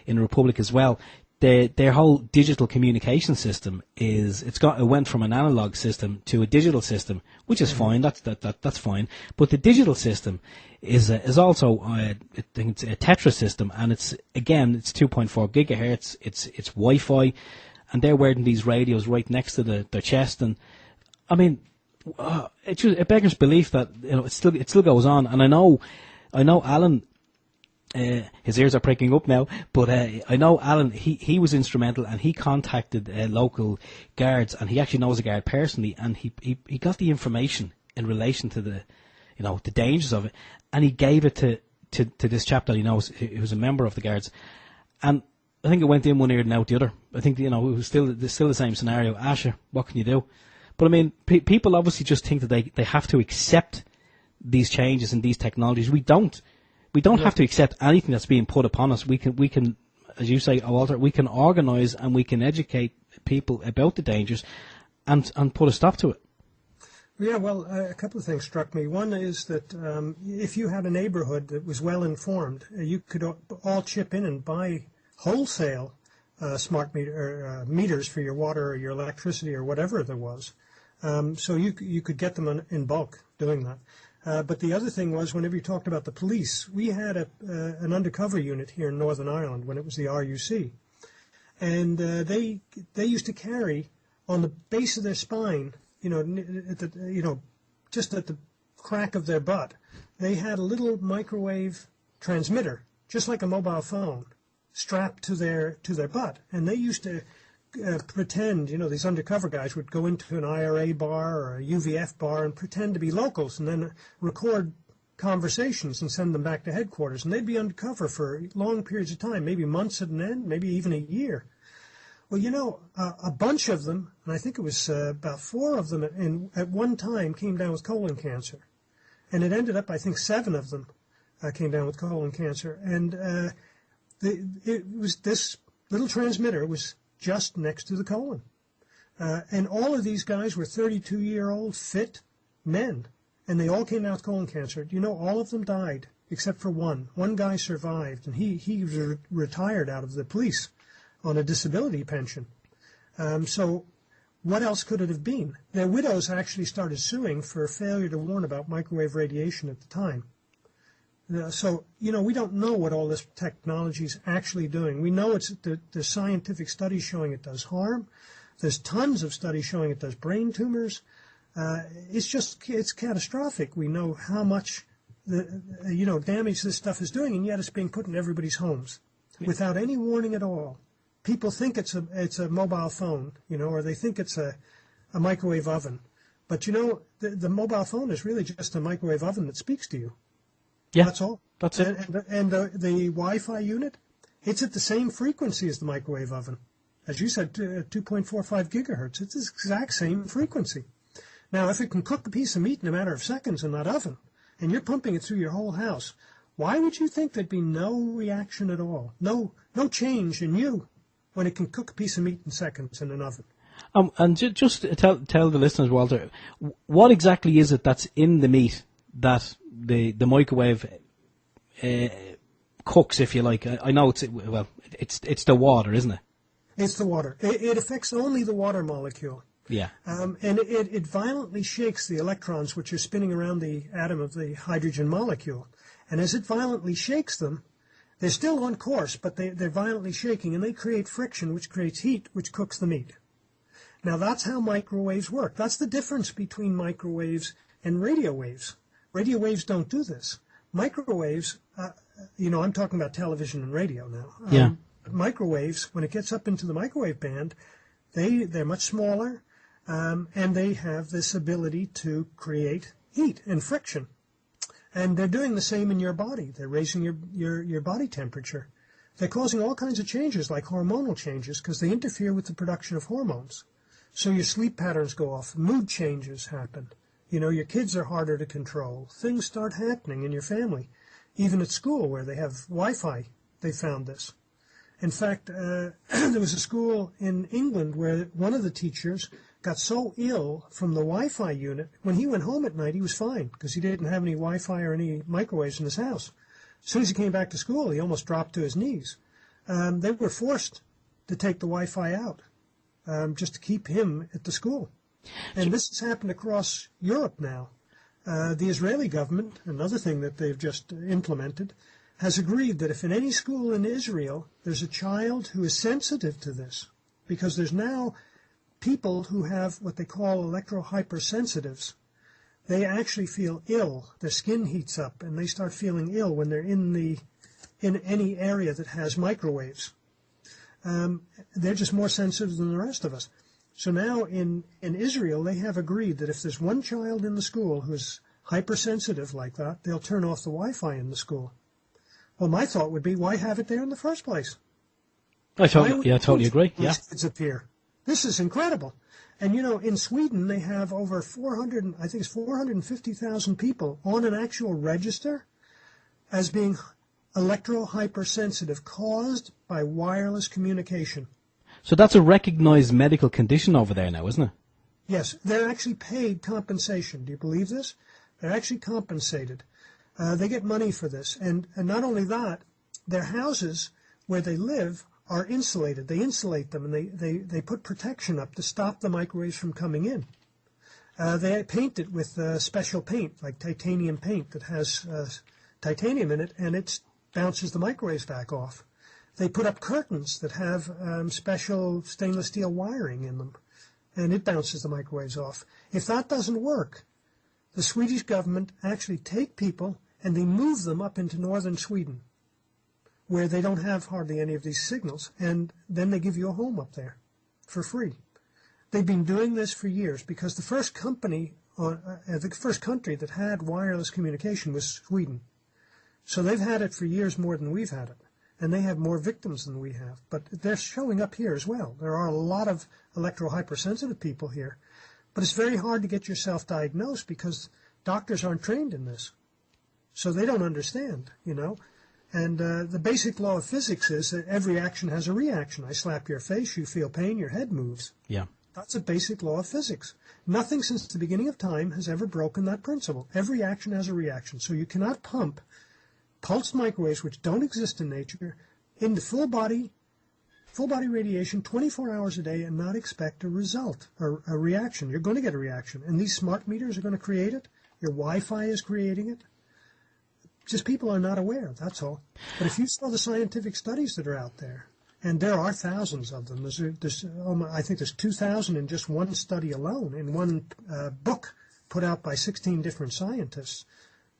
the Republic as well. Their whole digital communication system it went from an analog system to a digital system, which is fine. That's fine. But the digital system is also I think it's a Tetra system, and it's 2.4 gigahertz. It's Wi-Fi, and they're wearing these radios right next to their chest, and I mean, it beggars belief that it still goes on. And I know Alan. His ears are pricking up now, but I know Alan, he was instrumental, and he contacted local guards, and he actually knows a guard personally, and he got the information in relation to the dangers of it, and he gave it to this chap that he knows, who's a member of the guards, and I think it went in one ear and out the other. I think it was still the same scenario. Asher, what can you do? But I mean, people obviously just think that they have to accept these changes and these technologies. We don't. We don't have to accept anything that's being put upon us. We can, as you say, Walter, we can organise and we can educate people about the dangers and put a stop to it. Yeah, well, a couple of things struck me. One is that if you had a neighbourhood that was well informed, you could all chip in and buy wholesale smart meters for your water or your electricity or whatever there was. So you could get them in bulk doing that. But the other thing was, whenever you talked about the police, we had an undercover unit here in Northern Ireland when it was the RUC, and they used to carry on the base of their spine, just at the crack of their butt, they had a little microwave transmitter, just like a mobile phone, strapped to their butt, and they used to pretend, these undercover guys would go into an IRA bar or a UVF bar and pretend to be locals and then record conversations and send them back to headquarters. And they'd be undercover for long periods of time, maybe months at an end, maybe even a year. Well, a bunch of them, and I think it was about 4 of them at one time came down with colon cancer. And it ended up, I think 7 of them came down with colon cancer. And it was this little transmitter was just next to the colon. And all of these guys were 32-year-old fit men, and they all came out with colon cancer. All of them died except for one. One guy survived, and he was retired out of the police on a disability pension. So what else could it have been? Their widows actually started suing for failure to warn about microwave radiation at the time. So, we don't know what all this technology is actually doing. We know there's scientific studies showing it does harm. There's tons of studies showing it does brain tumors. It's catastrophic. We know how much damage this stuff is doing, and yet it's being put in everybody's homes without any warning at all. People think it's a mobile phone, or they think it's a microwave oven. But the mobile phone is really just a microwave oven that speaks to you. Yeah, that's all. That's it. And the Wi-Fi unit, it's at the same frequency as the microwave oven. As you said, 2.45 gigahertz. It's the exact same frequency. Now, if it can cook a piece of meat in a matter of seconds in that oven, and you're pumping it through your whole house, why would you think there'd be no reaction at all? No change in you when it can cook a piece of meat in seconds in an oven? And just tell the listeners, Walter, what exactly is it that's in the meat that the microwave cooks, if you like? I know it's the water, isn't it? It's the water. It affects only the water molecule. Yeah. And it violently shakes the electrons which are spinning around the atom of the hydrogen molecule. And as it violently shakes them, they're still on course, but they're violently shaking, and they create friction, which creates heat, which cooks the meat. Now, that's how microwaves work. That's the difference between microwaves and radio waves. Radio waves don't do this. Microwaves, I'm talking about television and radio now. Yeah. Microwaves, when it gets up into the microwave band, they're much smaller, and they have this ability to create heat and friction. And they're doing the same in your body. They're raising your body temperature. They're causing all kinds of changes, like hormonal changes, because they interfere with the production of hormones. So your sleep patterns go off. Mood changes happen. Your kids are harder to control. Things start happening in your family. Even at school where they have Wi-Fi, they found this. In fact, there was a school in England where one of the teachers got so ill from the Wi-Fi unit, when he went home at night, he was fine because he didn't have any Wi-Fi or any microwaves in his house. As soon as he came back to school, he almost dropped to his knees. They were forced to take the Wi-Fi out just to keep him at the school. And this has happened across Europe now. The Israeli government, another thing that they've just implemented, has agreed that if in any school in Israel there's a child who is sensitive to this, because there's now people who have what they call electrohypersensitives, they actually feel ill. Their skin heats up, and they start feeling ill when they're in any area that has microwaves. They're just more sensitive than the rest of us. So now in Israel, they have agreed that if there's one child in the school who's hypersensitive like that, they'll turn off the Wi-Fi in the school. Well, my thought would be, why have it there in the first place? I totally agree. Yeah. Kids appear. This is incredible. And, in Sweden, they have over 450,000 people on an actual register as being electrohypersensitive caused by wireless communication. So that's a recognized medical condition over there now, isn't it? Yes, they're actually paid compensation. Do you believe this? They're actually compensated. They get money for this. And not only that, their houses where they live are insulated. They insulate them, and they put protection up to stop the microwaves from coming in. They paint it with special paint, like titanium paint that has titanium in it, and it bounces the microwaves back off. They put up curtains that have special stainless steel wiring in them, and it bounces the microwaves off. If that doesn't work, the Swedish government actually take people and they move them up into northern Sweden, where they don't have hardly any of these signals, and then they give you a home up there for free. They've been doing this for years because the first country that had wireless communication was Sweden. So they've had it for years more than we've had it, and they have more victims than we have. But they're showing up here as well. There are a lot of electrohypersensitive people here, but it's very hard to get yourself diagnosed because doctors aren't trained in this. So they don't understand, And the basic law of physics is that every action has a reaction. I slap your face, you feel pain, your head moves. Yeah. That's a basic law of physics. Nothing since the beginning of time has ever broken that principle. Every action has a reaction. So you cannot pump pulsed microwaves, which don't exist in nature, into full body radiation 24 hours a day and not expect a result or a reaction. You're going to get a reaction. And these smart meters are going to create it. Your Wi-Fi is creating it. Just people are not aware, that's all. But if you saw the scientific studies that are out there, and there are thousands of them, I think there's 2,000 in just one study alone, in one book put out by 16 different scientists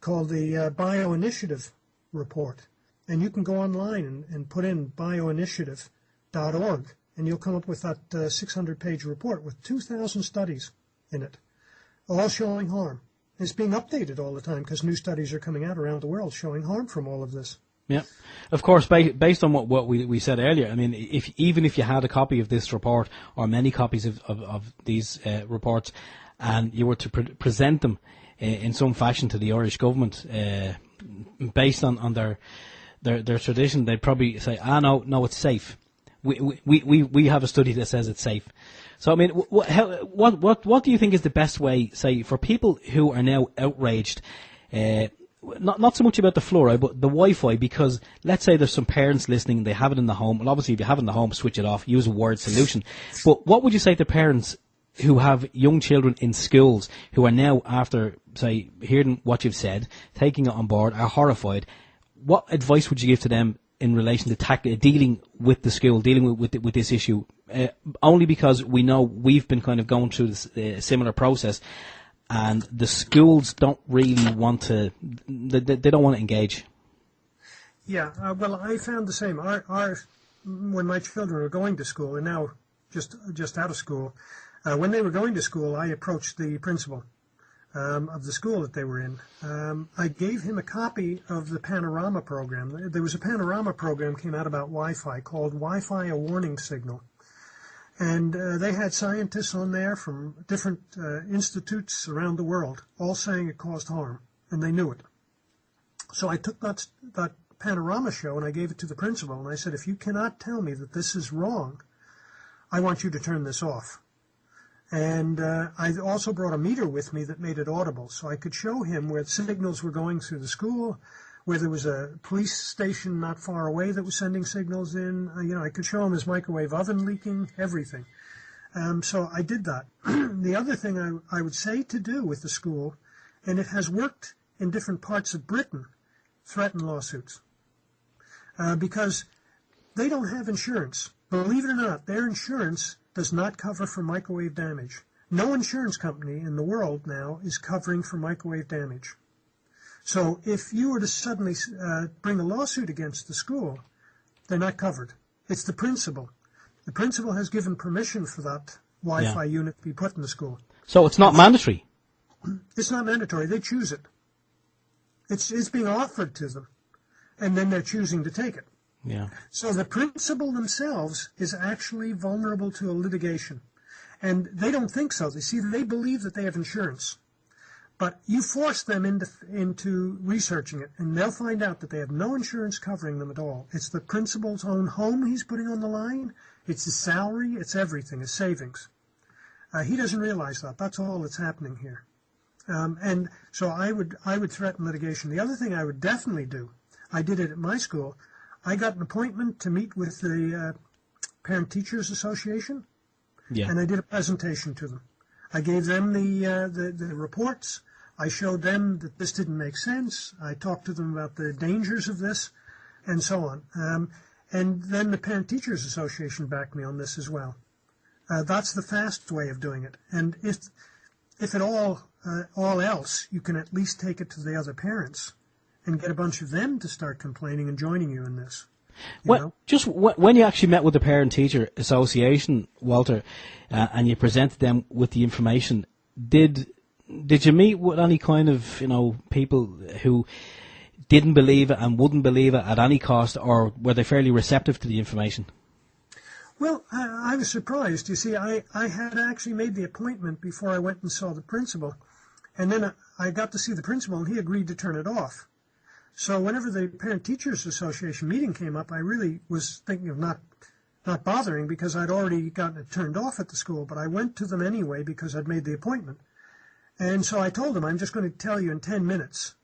called the Bioinitiative Report. And you can go online and put in bioinitiative.org, and you'll come up with that 600-page report with 2,000 studies in it, all showing harm. It's being updated all the time because new studies are coming out around the world showing harm from all of this. Yeah, of course. Based on what we said earlier, I mean, even if you had a copy of this report or many copies of these reports, and you were to present them in some fashion to the Irish government, based on their tradition, they'd probably say, no, it's safe. We have a study that says it's safe. So I mean, what do you think is the best way, say, for people who are now outraged, not so much about the fluoride, but the Wi-Fi, because let's say there's some parents listening, they have it in the home. Well, obviously, if you have it in the home, switch it off, use a word solution. But what would you say to parents who have young children in schools who are now, after, say, hearing what you've said, taking it on board, are horrified? What advice would you give to them in relation to dealing with the school, dealing with this issue? Only because we know we've been kind of going through this similar process, and the schools don't really want to. They don't want to engage. Yeah, well, I found the same. When my children were going to school, and now just out of school, when they were going to school, I approached the principal of the school that they were in. I gave him a copy of the Panorama program. There was a Panorama program came out about Wi-Fi called Wi-Fi a Warning Signal. And they had scientists on there from different institutes around the world, all saying it caused harm, and they knew it. So I took that Panorama show and I gave it to the principal, and I said, if you cannot tell me that this is wrong, I want you to turn this off. And I also brought a meter with me that made it audible, so I could show him where signals were going through the school, where there was a police station not far away that was sending signals in. I could show him his microwave oven leaking, everything. So I did that. The other thing I would say to do with the school, and it has worked in different parts of Britain, threaten lawsuits. Because they don't have insurance. Believe it or not, their insurance does not cover for microwave damage. No insurance company in the world now is covering for microwave damage. So if you were to suddenly bring a lawsuit against the school, they're not covered. It's the principal. The principal has given permission for that Wi-Fi unit to be put in the school. So it's not mandatory? It's not mandatory. They choose it. It's being offered to them, and then they're choosing to take it. Yeah. So the principal themselves is actually vulnerable to a litigation. And they don't think so. They believe that they have insurance. But you force them into researching it, and they'll find out that they have no insurance covering them at all. It's the principal's own home he's putting on the line. It's his salary. It's everything, his savings. He doesn't realize that. That's all that's happening here. And so I would threaten litigation. The other thing I would definitely do, I did it at my school. I got an appointment to meet with the Parent Teachers Association, and I did a presentation to them. I gave them the reports. I showed them that this didn't make sense. I talked to them about the dangers of this, and so on. And then the Parent Teachers Association backed me on this as well. That's the fast way of doing it. And if at all else, you can at least take it to the other parents and get a bunch of them to start complaining and joining you in this. Just when you actually met with the Parent Teacher Association, Walter, and you presented them with the information, did you meet with any kind of people who didn't believe it and wouldn't believe it at any cost, or were they fairly receptive to the information? Well, I was surprised. You see, I had actually made the appointment before I went and saw the principal, and then I got to see the principal, and he agreed to turn it off. So whenever the Parent Teachers Association meeting came up, I really was thinking of not bothering because I'd already gotten it turned off at the school, but I went to them anyway because I'd made the appointment. And so I told them, I'm just going to tell you in 10 minutes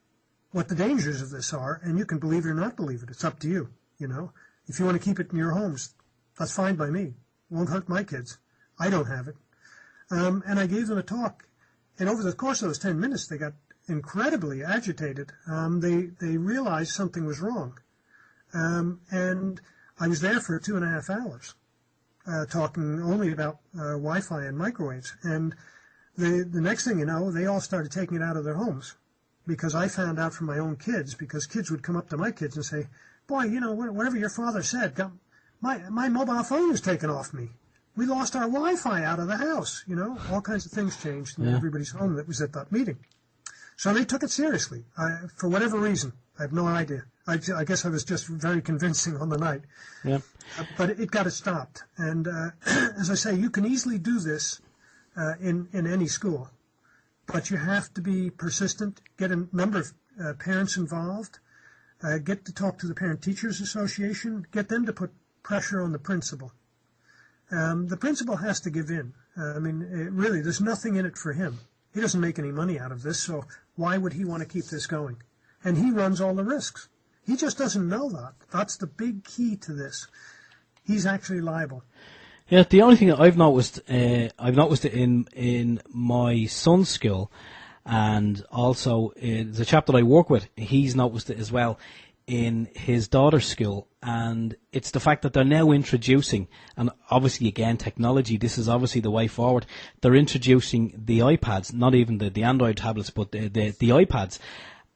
what the dangers of this are, and you can believe it or not believe it. It's up to you, If you want to keep it in your homes, that's fine by me. It won't hurt my kids. I don't have it. And I gave them a talk. And over the course of those 10 minutes, they got incredibly agitated. They realized something was wrong. And I was there for 2.5 hours, talking only about Wi-Fi and microwaves. And the next thing you know, they all started taking it out of their homes, because I found out from my own kids, because kids would come up to my kids and say, boy, whatever your father said, my mobile phone was taken off me. We lost our Wi-Fi out of the house. All kinds of things changed in everybody's home that was at that meeting. So they took it seriously, for whatever reason. I have no idea. I guess I was just very convincing on the night. Yeah. But it got it stopped. And as I say, you can easily do this in any school. But you have to be persistent, get a number of parents involved, get to talk to the Parent Teachers Association, get them to put pressure on the principal. The principal has to give in. Really, there's nothing in it for him. He doesn't make any money out of this, so why would he want to keep this going? And he runs all the risks. He just doesn't know that. That's the big key to this. He's actually liable. Yeah, the only thing that I've noticed it in my son's school, and also the chap that I work with, he's noticed it as well in his daughter's school, and it's the fact that they're now introducing, and obviously again technology, this is obviously the way forward, they're introducing the iPads, not even the Android tablets, but the iPads,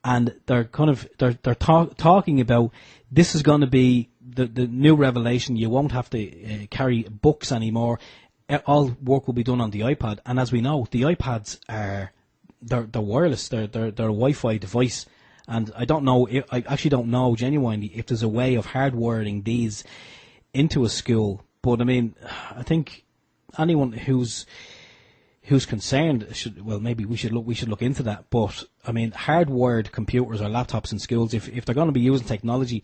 and they're talking about this is going to be the new revelation. You won't have to carry books anymore. All work will be done on the iPad, and as we know, the iPads they're wireless, they're a Wi-Fi device. And I actually don't know genuinely if there's a way of hardwiring these into a school. But I think anyone who's concerned maybe we should look into that. But hardwired computers or laptops in schools, if they're going to be using technology,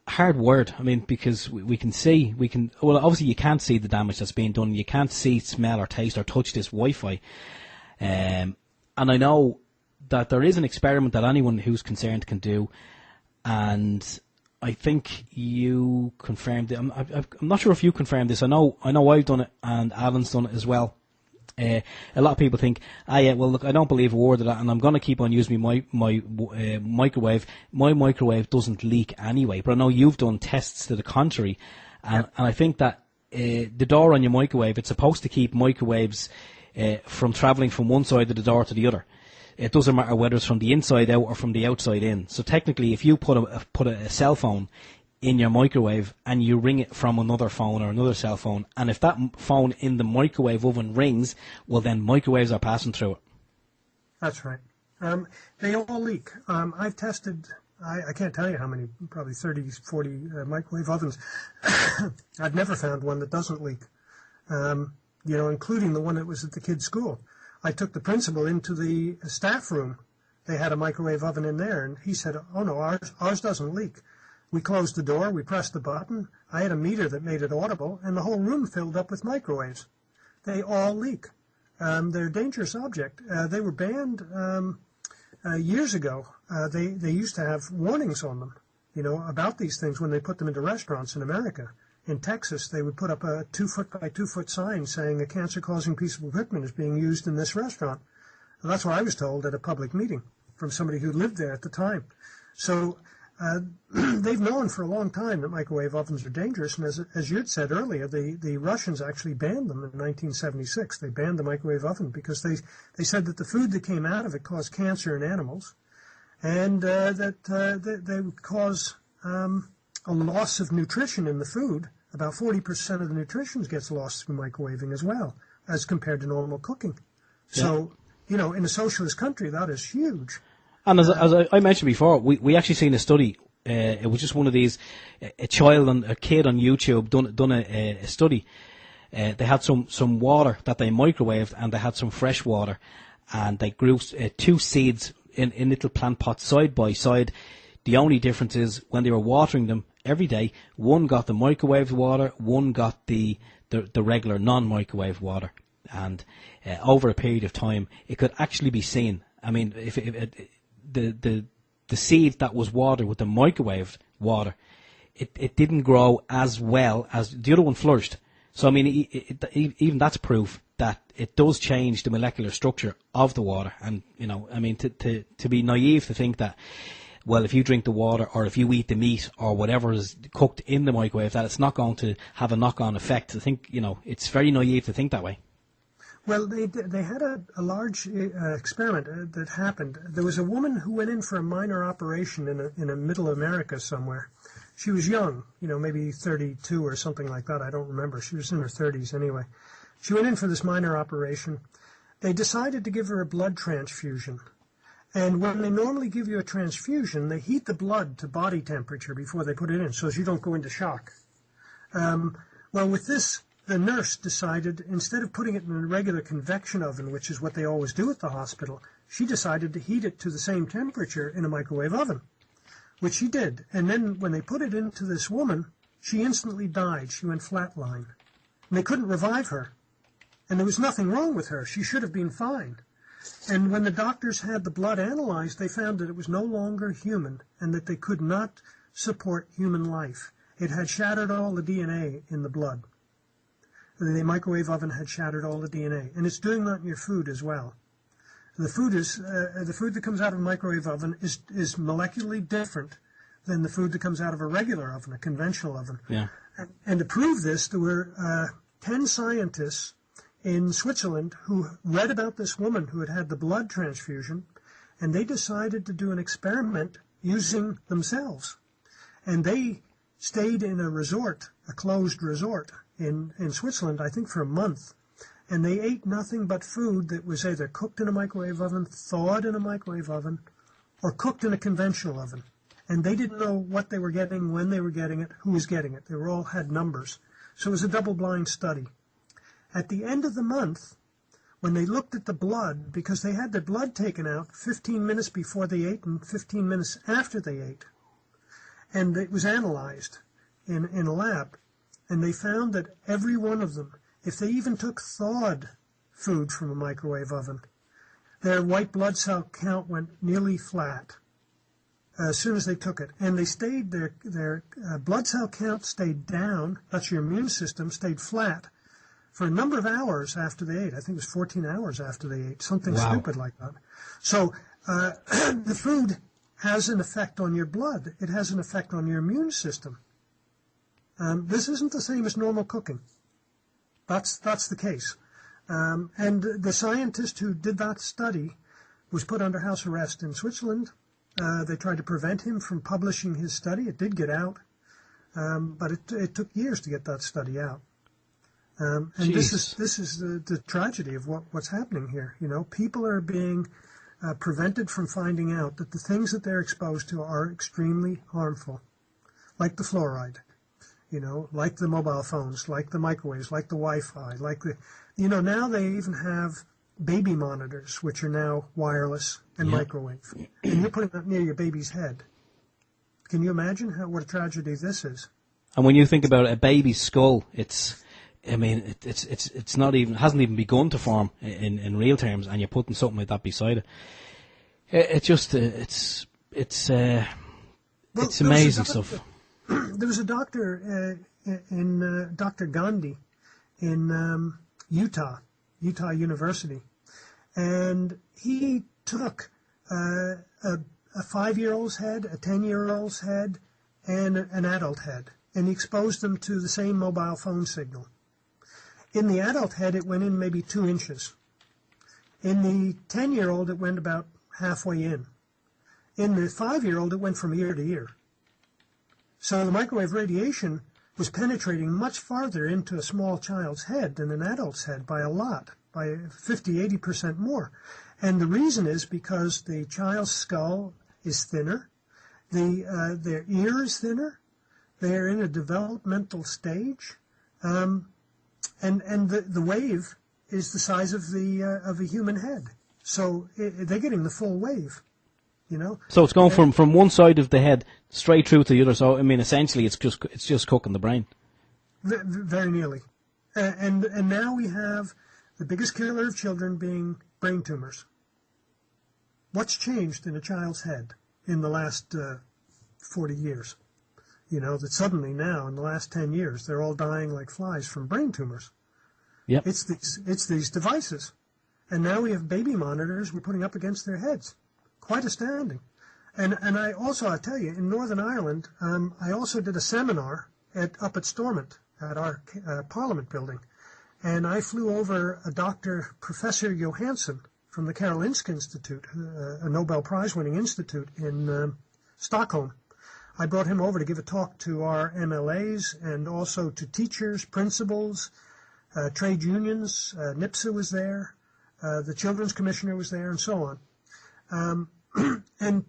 hardwired. Because we can obviously you can't see the damage that's being done. You can't see, smell, or taste, or touch this Wi-Fi. And I know that there is an experiment that anyone who's concerned can do, and I think you confirmed it. I'm not sure if you confirmed this. I know I've done it, and Alan's done it as well. A lot of people think, look, I don't believe a word of that, and I'm going to keep on using my microwave. My microwave doesn't leak anyway, but I know you've done tests to the contrary, and I think that the door on your microwave, it's supposed to keep microwaves from travelling from one side of the door to the other. It doesn't matter whether it's from the inside out or from the outside in. So technically, if you put a cell phone in your microwave and you ring it from another phone or another cell phone, and if that phone in the microwave oven rings, well then microwaves are passing through it. That's right. They all leak. I've tested, I can't tell you how many, probably 30, 40 microwave ovens. I've never found one that doesn't leak, including the one that was at the kids' school. I took the principal into the staff room. They had a microwave oven in there, and he said, oh no, ours doesn't leak. We closed the door, we pressed the button, I had a meter that made it audible, and the whole room filled up with microwaves. They all leak. They're a dangerous object. They were banned years ago. They used to have warnings on them, about these things when they put them into restaurants in America. In Texas, they would put up a 2-foot by 2-foot sign saying a cancer-causing piece of equipment is being used in this restaurant. And that's what I was told at a public meeting from somebody who lived there at the time. So they've known for a long time that microwave ovens are dangerous. And as you had said earlier, the Russians actually banned them in 1976. They banned the microwave oven because they said that the food that came out of it caused cancer in animals, and that they would cause a loss of nutrition in the food. About 40% of the nutrition gets lost through microwaving as well, as compared to normal cooking. Yeah. So, in a socialist country, that is huge. And as I mentioned before, we actually seen a study. It was just one of these, a kid on YouTube done a study. They had some water that they microwaved, and they had some fresh water, and they grew 2 seeds in little plant pots side by side. The only difference is when they were watering them every day, one got the microwave water, one got the regular non-microwave water. And over a period of time, it could actually be seen. If the seed that was watered with the microwave water, it didn't grow as well as the other one flourished. So even that's proof that it does change the molecular structure of the water. And, I mean, to be naive to think that, well, if you drink the water or if you eat the meat or whatever is cooked in the microwave, that it's not going to have a knock-on effect. I think, it's very naive to think that way. Well, they had a large experiment that happened. There was a woman who went in for a minor operation in a middle America somewhere. She was young, maybe 32 or something like that. I don't remember. She was in her 30s anyway. She went in for this minor operation. They decided to give her a blood transfusion. And when they normally give you a transfusion, they heat the blood to body temperature before they put it in, so as you don't go into shock. Well, with this, the nurse decided, instead of putting it in a regular convection oven, which is what they always do at the hospital, she decided to heat it to the same temperature in a microwave oven, which she did. And then when they put it into this woman, she instantly died. She went flatline. And they couldn't revive her. And there was nothing wrong with her. She should have been fine. And when the doctors had the blood analyzed, they found that it was no longer human and that they could not support human life. It had shattered all the DNA in the blood. The microwave oven had shattered all the DNA. And it's doing that in your food as well. The food that comes out of a microwave oven is molecularly different than the food that comes out of a regular oven, a conventional oven. Yeah. And to prove this, there were 10 scientists in Switzerland who read about this woman who had had the blood transfusion, and they decided to do an experiment using themselves. And they stayed in a resort, a closed resort in Switzerland, I think for a month. And they ate nothing but food that was either cooked in a microwave oven, thawed in a microwave oven, or cooked in a conventional oven. And they didn't know what they were getting, when they were getting it, who was getting it. They were all had numbers. So it was a double-blind study. At the end of the month, when they looked at the blood, because they had the blood taken out 15 minutes before they ate and 15 minutes after they ate, and it was analyzed in a lab, and they found that every one of them, if they even took thawed food from a microwave oven, their white blood cell count went nearly flat as soon as they took it. And they stayed, their blood cell count stayed down, that's your immune system, stayed flat for a number of hours after they ate. I think it was 14 hours after they ate, something stupid like that. So the food has an effect on your blood. It has an effect on your immune system. This isn't the same as normal cooking. That's the case. And the scientist who did that study was put under house arrest in Switzerland. They tried to prevent him from publishing his study. It did get out, but it took years to get that study out. And this is the tragedy of what's happening here. People are being prevented from finding out that the things that they're exposed to are extremely harmful, like the fluoride, like the mobile phones, like the microwaves, like the Wi-Fi, like now they even have baby monitors, which are now wireless and microwave, and you're putting that near your baby's head. Can you imagine what a tragedy this is? And when you think about a baby's skull, it's not even, hasn't even begun to form in real terms, and you're putting something like that beside it. It's amazing stuff. There was a doctor Dr. Gandhi in Utah University, and he took a 5-year-old's head, a 10-year-old's head, and an adult head, and he exposed them to the same mobile phone signal. In the adult head, it went in maybe 2 inches. In the 10-year-old, it went about halfway in. In the 5-year-old, it went from ear to ear. So the microwave radiation was penetrating much farther into a small child's head than an adult's head by a lot, by 50-80% more. And the reason is because the child's skull is thinner, their ear is thinner, they are in a developmental stage, and the wave is the size of a human head. So they're getting the full wave, So it's going from one side of the head straight through to the other. So essentially, it's just cooking the brain. Very nearly. And now we have the biggest killer of children being brain tumors. What's changed in a child's head in the last 40 years? That suddenly now, in the last 10 years, they're all dying like flies from brain tumors. Yep. It's these devices. And now we have baby monitors we're putting up against their heads. Quite astounding. And I tell you, in Northern Ireland, I also did a seminar up at Stormont at our Parliament building. And I flew over a Professor Johansson from the Karolinska Institute, a Nobel Prize-winning institute in Stockholm. I brought him over to give a talk to our MLAs and also to teachers, principals, trade unions. NIPSA was there. The Children's Commissioner was there, and so on. And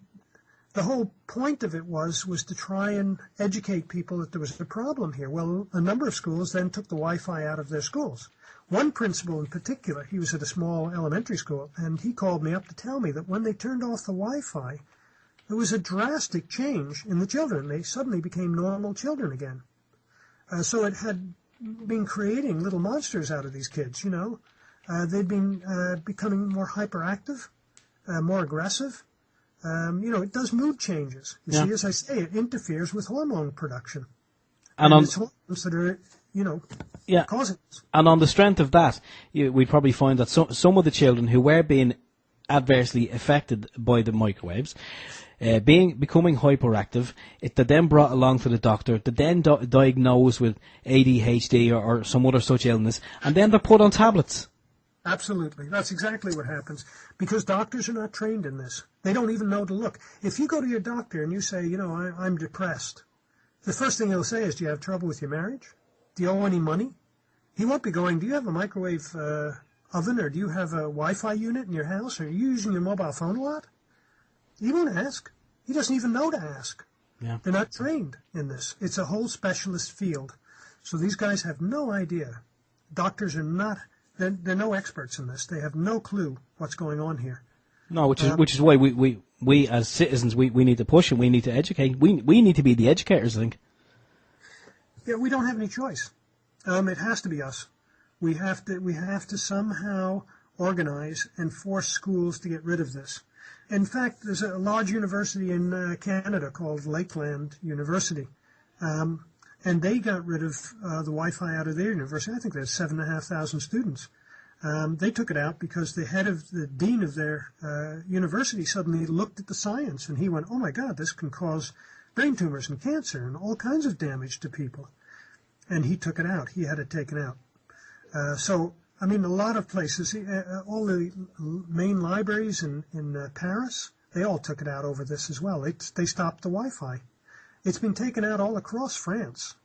the whole point of it was to try and educate people that there was a problem here. Well, a number of schools then took the Wi-Fi out of their schools. One principal in particular, he was at a small elementary school, and he called me up to tell me that when they turned off the Wi-Fi, there was a drastic change in the children. They suddenly became normal children again. So it had been creating little monsters out of these kids, you know. They'd been becoming more hyperactive, more aggressive. It does mood changes. You see, as I say, it interferes with hormone production. And it's hormones that are, causing this. And on the strength of that, we'd probably find that some of the children who were being adversely affected by the microwaves, becoming hyperactive, they're then brought along to the doctor, they're then diagnosed with ADHD or some other such illness, and then they're put on tablets. Absolutely. That's exactly what happens. Because doctors are not trained in this. They don't even know to look. If you go to your doctor and you say, I'm depressed, the first thing he'll say is, do you have trouble with your marriage? Do you owe any money? He won't be going, do you have a microwave oven, or do you have a Wi-Fi unit in your house? Are you using your mobile phone a lot? He won't ask. He doesn't even know to ask. Yeah. They're not trained in this. It's a whole specialist field. So these guys have no idea. Doctors are not, they're no experts in this. They have no clue what's going on here. No, which is why we as citizens, we need to push and we need to educate. We need to be the educators, I think. Yeah, we don't have any choice. It has to be us. We have to somehow organize and force schools to get rid of this. In fact, there's a large university in Canada called Lakeland University, and they got rid of the Wi-Fi out of their university. I think there's 7,500 students. They took it out because the dean of their university suddenly looked at the science, and he went, oh my God, this can cause brain tumors and cancer and all kinds of damage to people. And he took it out. He had it taken out. A lot of places, all the main libraries in Paris, they all took it out over this as well. They stopped the Wi-Fi. It's been taken out all across France,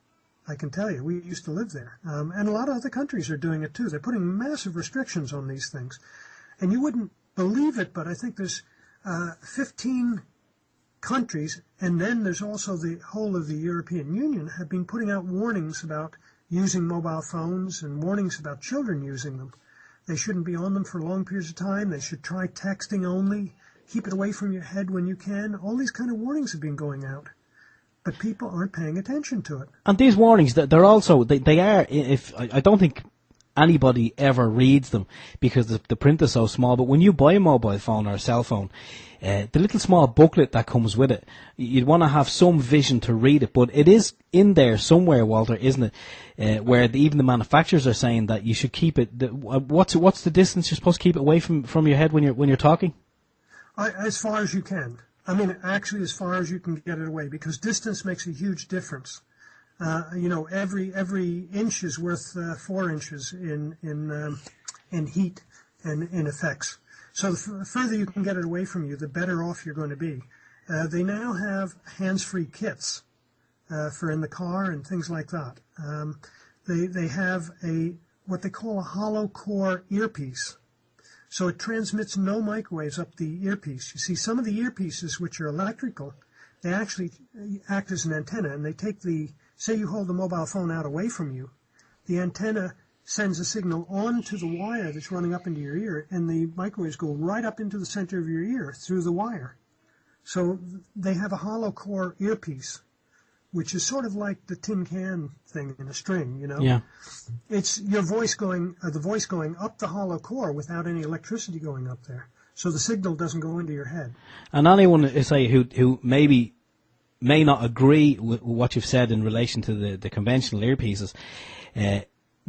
I can tell you. We used to live there. And a lot of other countries are doing it too. They're putting massive restrictions on these things. And you wouldn't believe it, but I think there's 15 countries, and then there's also the whole of the European Union, have been putting out warnings about using mobile phones and warnings about children using them. They shouldn't be on them for long periods of time. They should try texting only. Keep it away from your head when you can. All these kind of warnings have been going out. But people aren't paying attention to it. And these warnings, they're also, they are, I don't think anybody ever reads them because the print is so small, but when you buy a mobile phone or a cell phone, the little small booklet that comes with it, you'd want to have some vision to read it, but it is in there somewhere, Walter, isn't it? Where even the manufacturers are saying that you should keep it. What's the distance you're supposed to keep it away from your head when you're talking? As far as you can. Actually, as far as you can get it away, because distance makes a huge difference. Every inch is worth 4 inches in heat and in effects. So the further you can get it away from you, the better off you're going to be. They now have hands-free kits for in the car and things like that. They have what they call a hollow core earpiece. So it transmits no microwaves up the earpiece. You see, some of the earpieces, which are electrical, they actually act as an antenna, and they take say you hold the mobile phone out away from you, the antenna sends a signal onto the wire that's running up into your ear, and the microwaves go right up into the center of your ear through the wire. So they have a hollow core earpiece, which is sort of like the tin can thing in a string, Yeah. It's your voice the voice going up the hollow core without any electricity going up there. So the signal doesn't go into your head. And anyone, say, who may not agree with what you've said in relation to the conventional earpieces,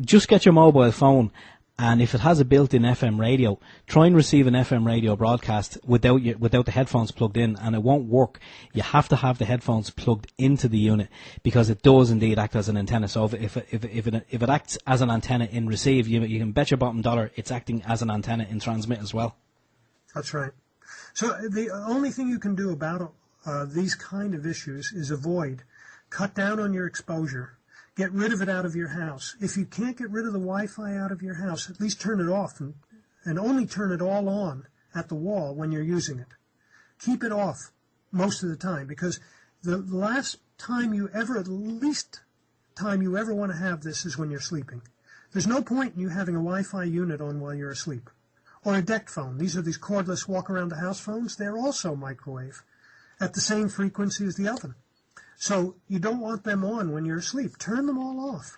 just get your mobile phone, and if it has a built-in FM radio, try and receive an FM radio broadcast without the headphones plugged in, and it won't work. You have to have the headphones plugged into the unit, because it does indeed act as an antenna. So if it acts as an antenna in receive, you can bet your bottom dollar it's acting as an antenna in transmit as well. That's right. So the only thing you can do about these kind of issues is cut down on your exposure. Get rid of it out of your house. If you can't get rid of the Wi-Fi out of your house, at least turn it off and only turn it all on at the wall when you're using it. Keep it off most of the time, because the least time you ever want to have this is when you're sleeping. There's no point in you having a Wi-Fi unit on while you're asleep. Or a deck phone. These are these cordless walk-around-the-house phones. They're also microwave at the same frequency as the oven. So you don't want them on when you're asleep. Turn them all off.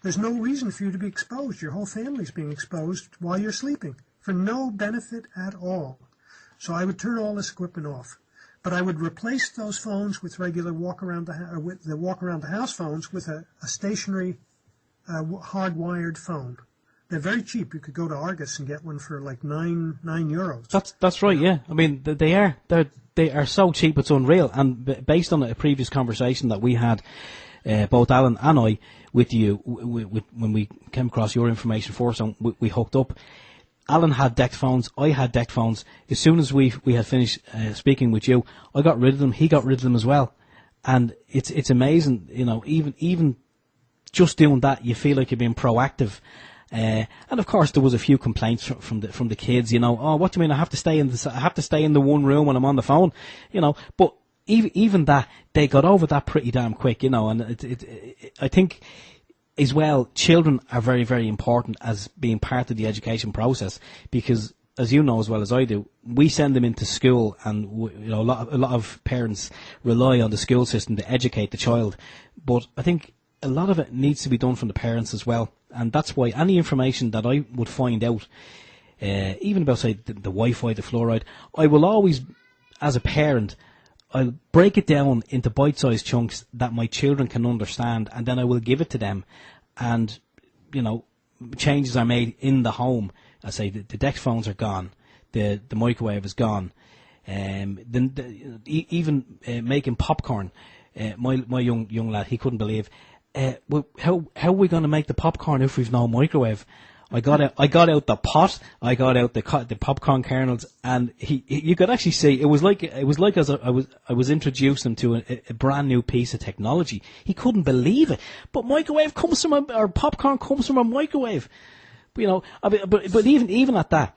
There's no reason for you to be exposed. Your whole family's being exposed while you're sleeping for no benefit at all. So I would turn all this equipment off. But I would replace those phones with regular walk-around-the-house phones with a stationary hardwired phone. They're very cheap. You could go to Argus and get one for like €9. That's right. Yeah, I mean they are so cheap it's unreal. And based on a previous conversation that we had, both Alan and I, with you, when we came across your information first, and we hooked up. Alan had DECT phones. I had DECT phones. As soon as we had finished speaking with you, I got rid of them. He got rid of them as well. And it's amazing, even just doing that, you feel like you're being proactive. And of course there was a few complaints from the kids, oh, what do you mean I have to stay in the one room when I'm on the phone, but even that, they got over that pretty damn quick, and I think as well, children are very, very important as being part of the education process, because as you know as well as I do, we send them into school, and a lot of parents rely on the school system to educate the child, but I think a lot of it needs to be done from the parents as well. And that's why any information that I would find out, even about, say, the Wi-Fi, the fluoride, I will always, as a parent, I'll break it down into bite-sized chunks that my children can understand, and then I will give it to them. And, changes are made in the home. I say the DECT phones are gone, the microwave is gone, even making popcorn. My young lad, he couldn't believe. How are we going to make the popcorn if we've no microwave? I got out the pot, I got out the popcorn kernels, and you could actually see it was like as I was introducing him to a brand new piece of technology. He couldn't believe it. But microwave comes from or popcorn comes from a microwave. But even at that,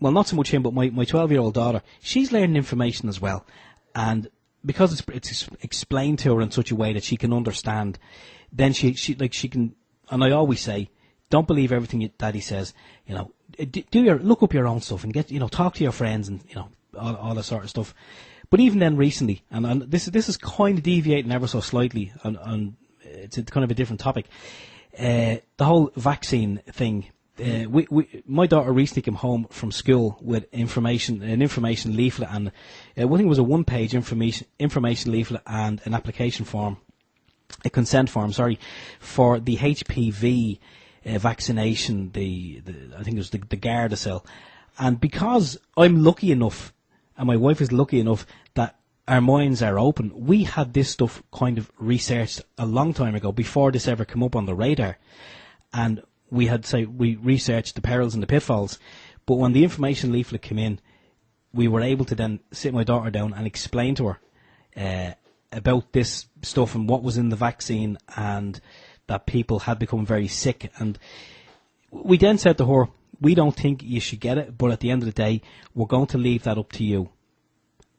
not so much him, but my 12-year-old daughter, she's learning information as well, and because it's explained to her in such a way that she can understand, then she can. And I always say, don't believe everything Daddy says. Look up your own stuff and talk to your friends and all that sort of stuff. But even then, recently, and this is kind of deviating ever so slightly, and it's kind of a different topic. The whole vaccine thing. My daughter recently came home from school with an information leaflet, and I think it was a one-page information leaflet and an application form, a consent form, for the HPV vaccination. I think it was the Gardasil, and because I'm lucky enough, and my wife is lucky enough that our minds are open, we had this stuff kind of researched a long time ago before this ever came up on the radar, and we researched the perils and the pitfalls. But when the information leaflet came in, we were able to then sit my daughter down and explain to her about this stuff and what was in the vaccine, and that people had become very sick. And we then said to her, we don't think you should get it, but at the end of the day, we're going to leave that up to you.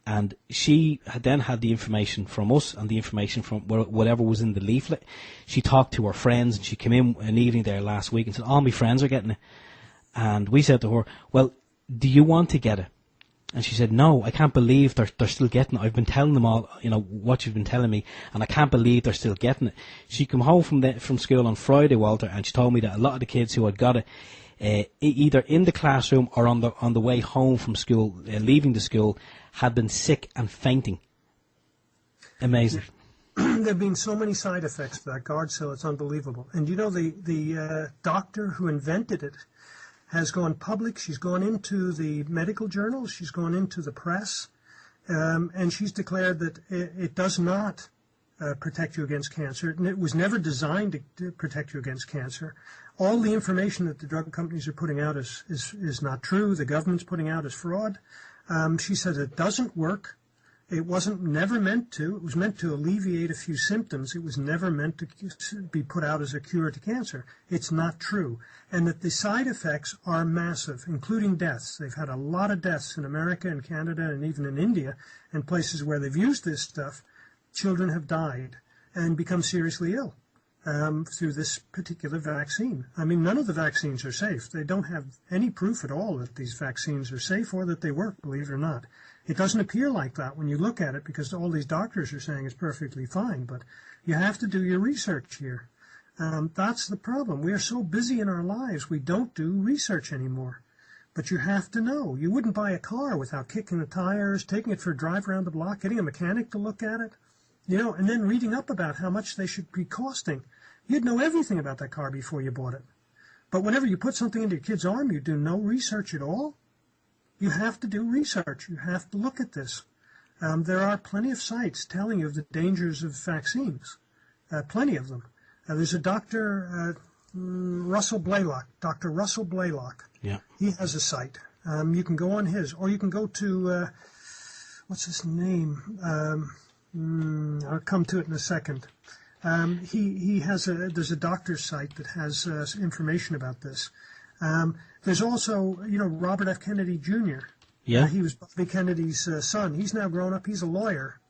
And she then had the information from us and the information from whatever was in the leaflet. She talked to her friends, and she came in an evening there last week and said, all my friends are getting it. And we said to her, well, do you want to get it? And she said, no, I can't believe they're still getting it. I've been telling them all, what you've been telling me, and I can't believe they're still getting it. She came home from school on Friday, Walter, and she told me that a lot of the kids who had got it, either in the classroom or on the way home from school, leaving the school, had been sick and fainting. Amazing. there have been so many side effects to that Gardasil, it's unbelievable. And you know, the doctor who invented it has gone public. She's gone into the medical journals. She's gone into the press. And she's declared that it does not protect you against cancer. And it was never designed to protect you against cancer. All the information that the drug companies are putting out is not true. The government's putting out is fraud. She says it doesn't work. It wasn't never meant to. It was meant to alleviate a few symptoms. It was never meant to be put out as a cure to cancer. It's not true. And that the side effects are massive, including deaths. They've had a lot of deaths in America and Canada and even in India and places where they've used this stuff. Children have died and become seriously ill through this particular vaccine. I mean, none of the vaccines are safe. They don't have any proof at all that these vaccines are safe or that they work, believe it or not. It doesn't appear like that when you look at it because all these doctors are saying it's perfectly fine, but you have to do your research here. That's the problem. We are so busy in our lives, we don't do research anymore. But you have to know. You wouldn't buy a car without kicking the tires, taking it for a drive around the block, getting a mechanic to look at it, you know, and then reading up about how much they should be costing. You'd know everything about that car before you bought it. But whenever you put something into your kid's arm, you do no research at all. You have to do research. You have to look at this. There are plenty of sites telling you of the dangers of vaccines, plenty of them. There's a Dr. Russell Blaylock, Dr. Russell Blaylock. Yeah. He has a site. You can go on his, or you can go to, what's his name? I'll come to it in a second. He has there's a doctor's site that has information about this. There's also, you know, Robert F. Kennedy Jr. Yeah. He was Bobby Kennedy's son. He's now grown up. He's a lawyer.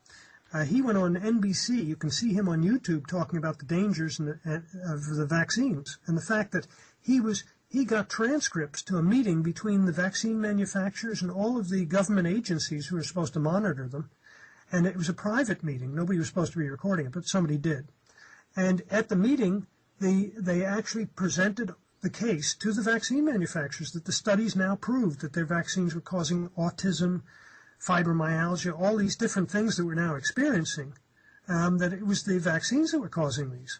He went on NBC. You can see him on YouTube talking about the dangers of the vaccines and the fact that he got transcripts to a meeting between the vaccine manufacturers and all of the government agencies who are supposed to monitor them. And it was a private meeting. Nobody was supposed to be recording it, but somebody did. And at the meeting, they actually presented the case to the vaccine manufacturers that the studies now proved that their vaccines were causing autism, fibromyalgia, all these different things that we're now experiencing, that it was the vaccines that were causing these.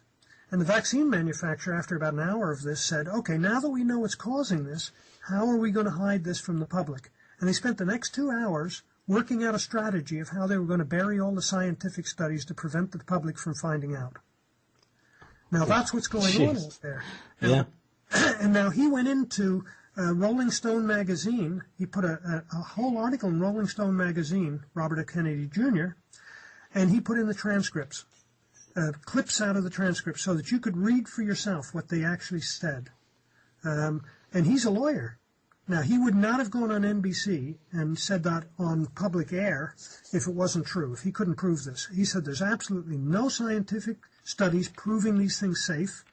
And the vaccine manufacturer, after about an hour of this, said, okay, now that we know what's causing this, how are we going to hide this from the public? And they spent the next 2 hours working out a strategy of how they were going to bury all the scientific studies to prevent the public from finding out. Now, that's what's going on out there. Yeah. And now he went into Rolling Stone magazine. He put a whole article in Rolling Stone magazine, Robert F. Kennedy Jr., and he put in the transcripts, clips out of the transcripts so that you could read for yourself what they actually said. And he's a lawyer. Now, he would not have gone on NBC and said that on public air if it wasn't true, if he couldn't prove this. He said there's absolutely no scientific studies proving these things safe.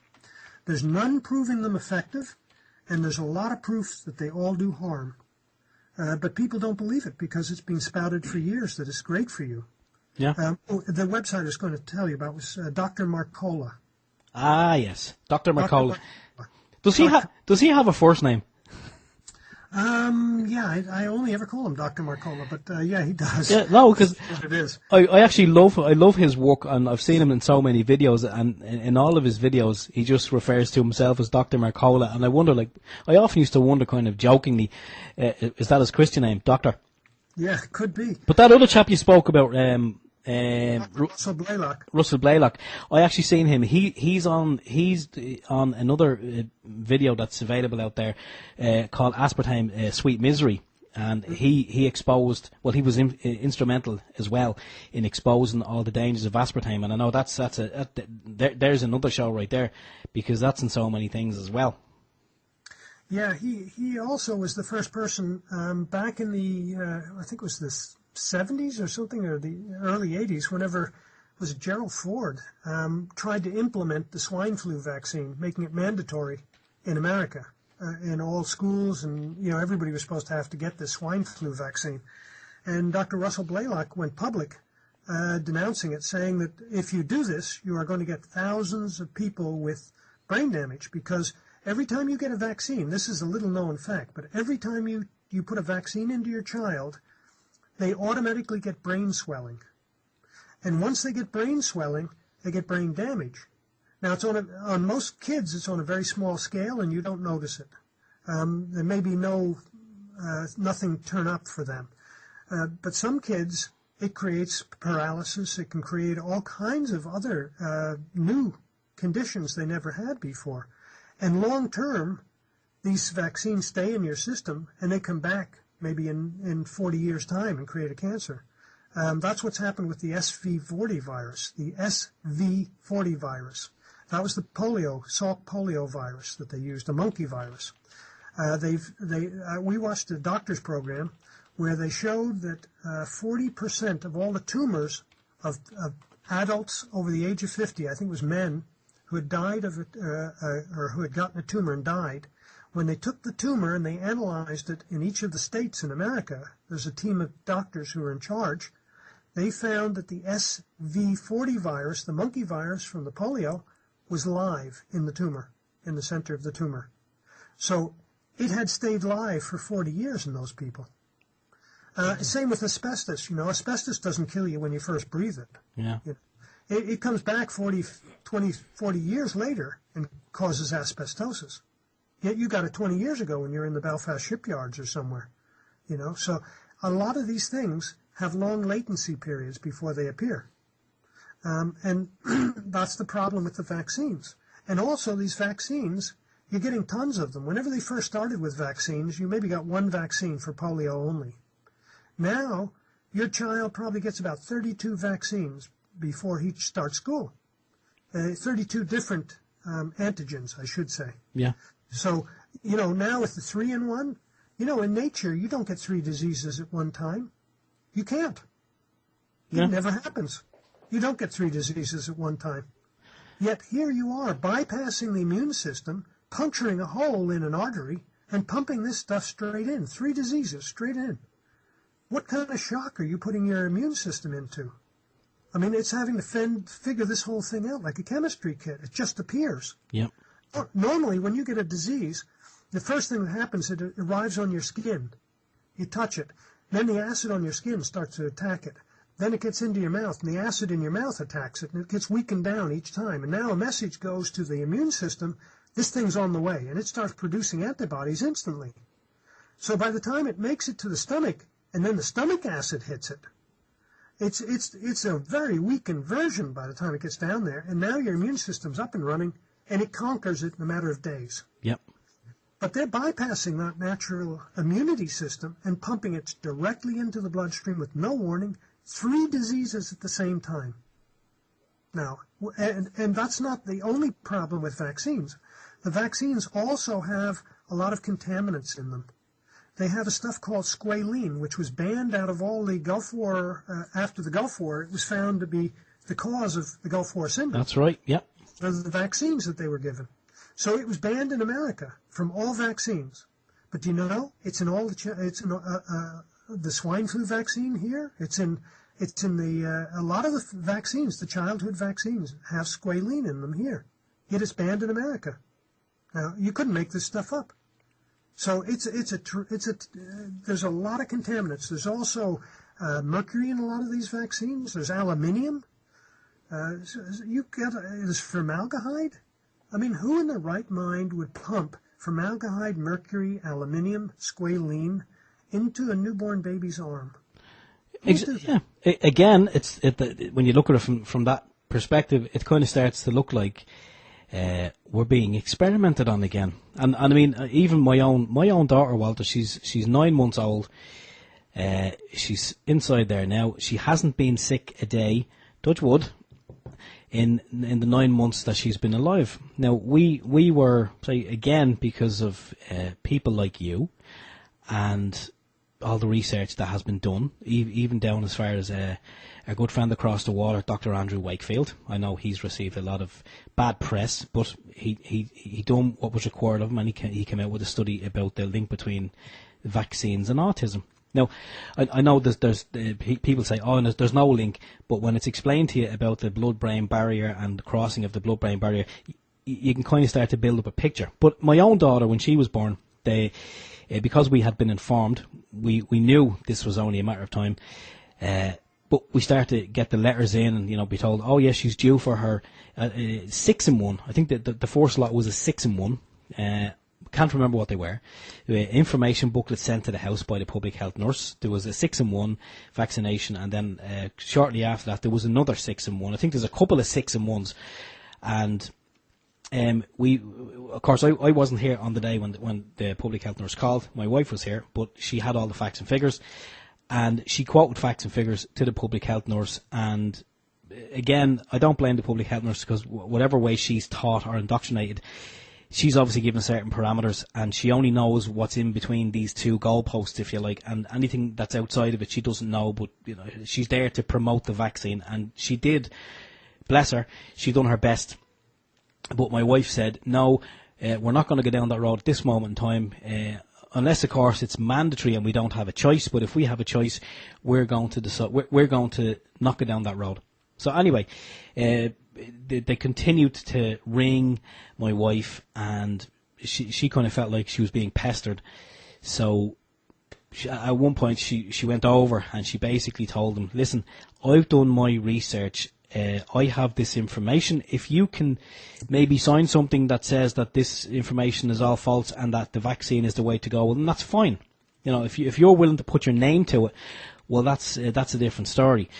There's none proving them effective, and there's a lot of proof that they all do harm. But people don't believe it because it's been spouted for years that it's great for you. Yeah. The website I was going to tell you about was Dr. Marcola. Ah, yes. Dr. Marcola. Does he have a first name? Yeah, I only ever call him Dr. Marcola, but yeah, he does. Yeah, no, because it is. I actually love his work, and I've seen him in so many videos, and in all of his videos, he just refers to himself as Dr. Marcola, and I wonder, like, I often used to wonder, kind of jokingly, is that his Christian name, Doctor? Yeah, could be. But that other chap you spoke about, Russell Blaylock. Russell Blaylock. I actually seen him. He's on another video that's available out there called Aspartame Sweet Misery, and he exposed. Well, he was instrumental as well in exposing all the dangers of aspartame. And I know there's another show right there because that's in so many things as well. Yeah, he also was the first person back in the I think it was this 70s or something, or the early 80s, whenever was it Gerald Ford tried to implement the swine flu vaccine, making it mandatory in America, in all schools, and everybody was supposed to have to get this swine flu vaccine. And Dr. Russell Blaylock went public denouncing it, saying that if you do this, you are going to get thousands of people with brain damage, because every time you get a vaccine, this is a little known fact, but every time you put a vaccine into your child, they automatically get brain swelling. And once they get brain swelling, they get brain damage. Now, it's on most kids, it's on a very small scale, and you don't notice it. There may be nothing turn up for them. But some kids, it creates paralysis. It can create all kinds of other new conditions they never had before. And long term, these vaccines stay in your system, and they come back maybe in 40 years' time and create a cancer. That's what's happened with the SV40 virus, the SV40 virus. That was the Salk polio virus that they used, a monkey virus. We watched a doctor's program where they showed that 40% of all the tumors of adults over the age of 50, I think it was men, who had died of it, or who had gotten a tumor and died, when they took the tumor and they analyzed it in each of the states in America, there's a team of doctors who are in charge, they found that the SV40 virus, the monkey virus from the polio, was live in the tumor, in the center of the tumor. So it had stayed live for 40 years in those people. Same with asbestos. Asbestos doesn't kill you when you first breathe it. Yeah. It comes back 40 years later and causes asbestosis. Yet you got it 20 years ago when you're in the Belfast shipyards or somewhere. So a lot of these things have long latency periods before they appear. And that's the problem with the vaccines. And also these vaccines, you're getting tons of them. Whenever they first started with vaccines, you maybe got one vaccine for polio only. Now, your child probably gets about 32 vaccines before he starts school. 32 different antigens, I should say. Yeah. So, now with the 3-in-1, in nature, you don't get 3 diseases at one time. You can't. It never happens. You don't get 3 diseases at one time. Yet here you are, bypassing the immune system, puncturing a hole in an artery, and pumping this stuff straight in. 3 diseases straight in. What kind of shock are you putting your immune system into? I mean, it's having to figure this whole thing out like a chemistry kit. It just appears. Yep. Normally, when you get a disease, the first thing that happens is it arrives on your skin. You touch it. Then the acid on your skin starts to attack it. Then it gets into your mouth, and the acid in your mouth attacks it, and it gets weakened down each time. And now a message goes to the immune system, this thing's on the way, and it starts producing antibodies instantly. So by the time it makes it to the stomach, and then the stomach acid hits it, it's a very weakened version by the time it gets down there, and now your immune system's up and running, and it conquers it in a matter of days. Yep. But they're bypassing that natural immunity system and pumping it directly into the bloodstream with no warning, 3 diseases at the same time. Now, and that's not the only problem with vaccines. The vaccines also have a lot of contaminants in them. They have a stuff called squalene, which was banned out of all the Gulf War. After the Gulf War, it was found to be the cause of the Gulf War syndrome. That's right, yep. The vaccines that they were given. So it was banned in America from all vaccines. But do you know, it's in all the swine flu vaccine here. It's in a lot of the vaccines, the childhood vaccines, have squalene in them here. Yet it's banned in America. Now, you couldn't make this stuff up. So there's a lot of contaminants. There's also mercury in a lot of these vaccines. There's aluminium. There's formaldehyde. I mean, who in their right mind would pump formaldehyde, mercury, aluminium, squalene into a newborn baby's arm? Yeah. Again, when you look at it from that perspective, it kind of starts to look like we're being experimented on again. And I mean, even my own daughter, Walter, she's 9 months old. She's inside there now. She hasn't been sick a day, touch wood, in the 9 months that she's been alive. Now, we were, say, again, because of people like you and all the research that has been done, even down as far as a good friend across the water, Dr. Andrew Wakefield. I know he's received a lot of bad press, but he done what was required of him, and he came out with a study about the link between vaccines and autism. Now, I know there's people say, oh, there's no link, but when it's explained to you about the blood-brain barrier and the crossing of the blood-brain barrier, you can kind of start to build up a picture. But my own daughter, when she was born, because we had been informed, we knew this was only a matter of time, but But we start to get the letters in and, be told, oh yes, she's due for her 6-in-1. I think that the first lot was a 6-in-1. Can't remember what they were. Information booklet sent to the house by the public health nurse. There was a 6-in-1 vaccination, and then shortly after that there was another 6-in-1. I think there's a couple of 6-in-1s, and we, of course, I wasn't here on the day when the public health nurse called. My wife was here, but she had all the facts and figures, and she quoted facts and figures to the public health nurse. And again, I don't blame the public health nurse, because whatever way she's taught or indoctrinated, she's obviously given certain parameters, and she only knows what's in between these two goalposts, if you like, and anything that's outside of it she doesn't know. But she's there to promote the vaccine, and she did. Bless her, she done her best. But my wife said, no, we're not going to go down that road at this moment in time, unless of course it's mandatory and we don't have a choice. But if we have a choice, we're going to decide, we're going to not go down that road. So anyway, they continued to ring my wife, and she kind of felt like she was being pestered. So at one point she went over and she basically told them, listen, I've done my research. I have this information. If you can maybe sign something that says that this information is all false and that the vaccine is the way to go, well, then that's fine. If you're willing to put your name to it, well, that's a different story.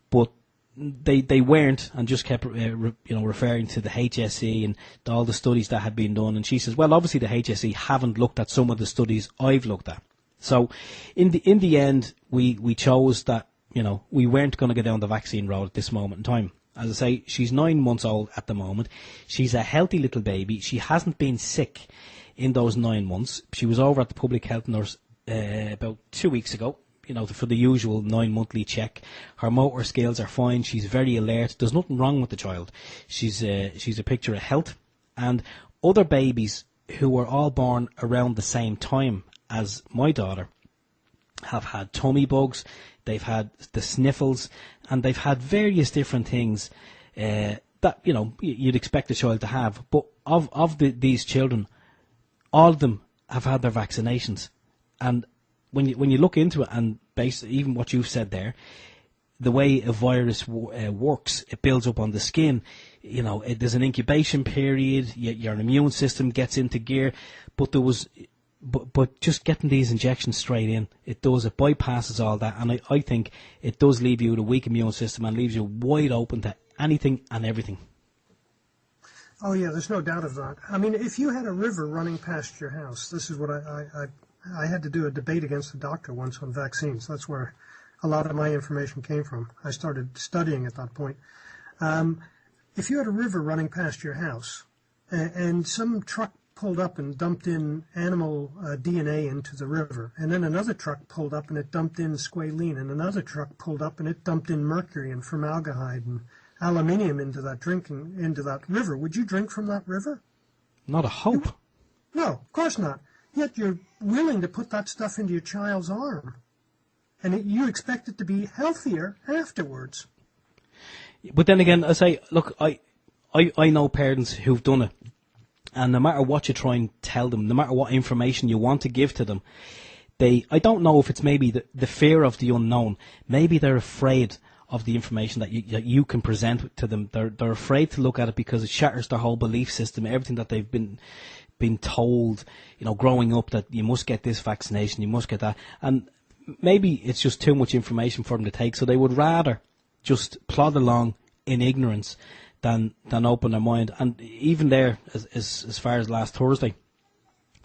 But they weren't, and just kept referring to the HSE and all the studies that had been done. And she says, well, obviously the HSE haven't looked at some of the studies I've looked at. So in the end, we chose that we weren't going to go down the vaccine road at this moment in time. As I say, she's 9 months old at the moment. She's a healthy little baby. She hasn't been sick in those 9 months. She was over at the public health nurse about 2 weeks ago, for the usual 9-monthly check. Her motor skills are fine. She's very alert. There's nothing wrong with the child. She's a picture of health. And other babies who were all born around the same time as my daughter have had tummy bugs, they've had the sniffles, and they've had various different things that you'd expect a child to have. But of these children, all of them have had their vaccinations. And when you look into it, and even what you've said there, the way a virus works, it builds up on the skin. There's an incubation period. Your immune system gets into gear, But just getting these injections straight in, it bypasses all that, and I think it does leave you with a weak immune system and leaves you wide open to anything and everything. Oh yeah, there's no doubt of that. I mean, if you had a river running past your house, this is what I had to do a debate against the doctor once on vaccines. That's where a lot of my information came from. I started studying at that point. If you had a river running past your house, and some truck pulled up and dumped in animal DNA into the river, and then another truck pulled up and it dumped in squalene, and another truck pulled up and it dumped in mercury and formaldehyde and aluminium into that river, would you drink from that river? Not a hope. No, of course not. Yet you're willing to put that stuff into your child's arm, and you expect it to be healthier afterwards. But then again, I say, look, I know parents who've done it. And no matter what you try and tell them, no matter what information you want to give to them, I don't know if it's maybe the fear of the unknown. Maybe they're afraid of the information that you can present to them. They're afraid to look at it because it shatters their whole belief system, everything that they've been told, growing up, that you must get this vaccination, you must get that. And maybe it's just too much information for them to take, so they would rather just plod along in ignorance than open their mind. And even there, as far as last Thursday,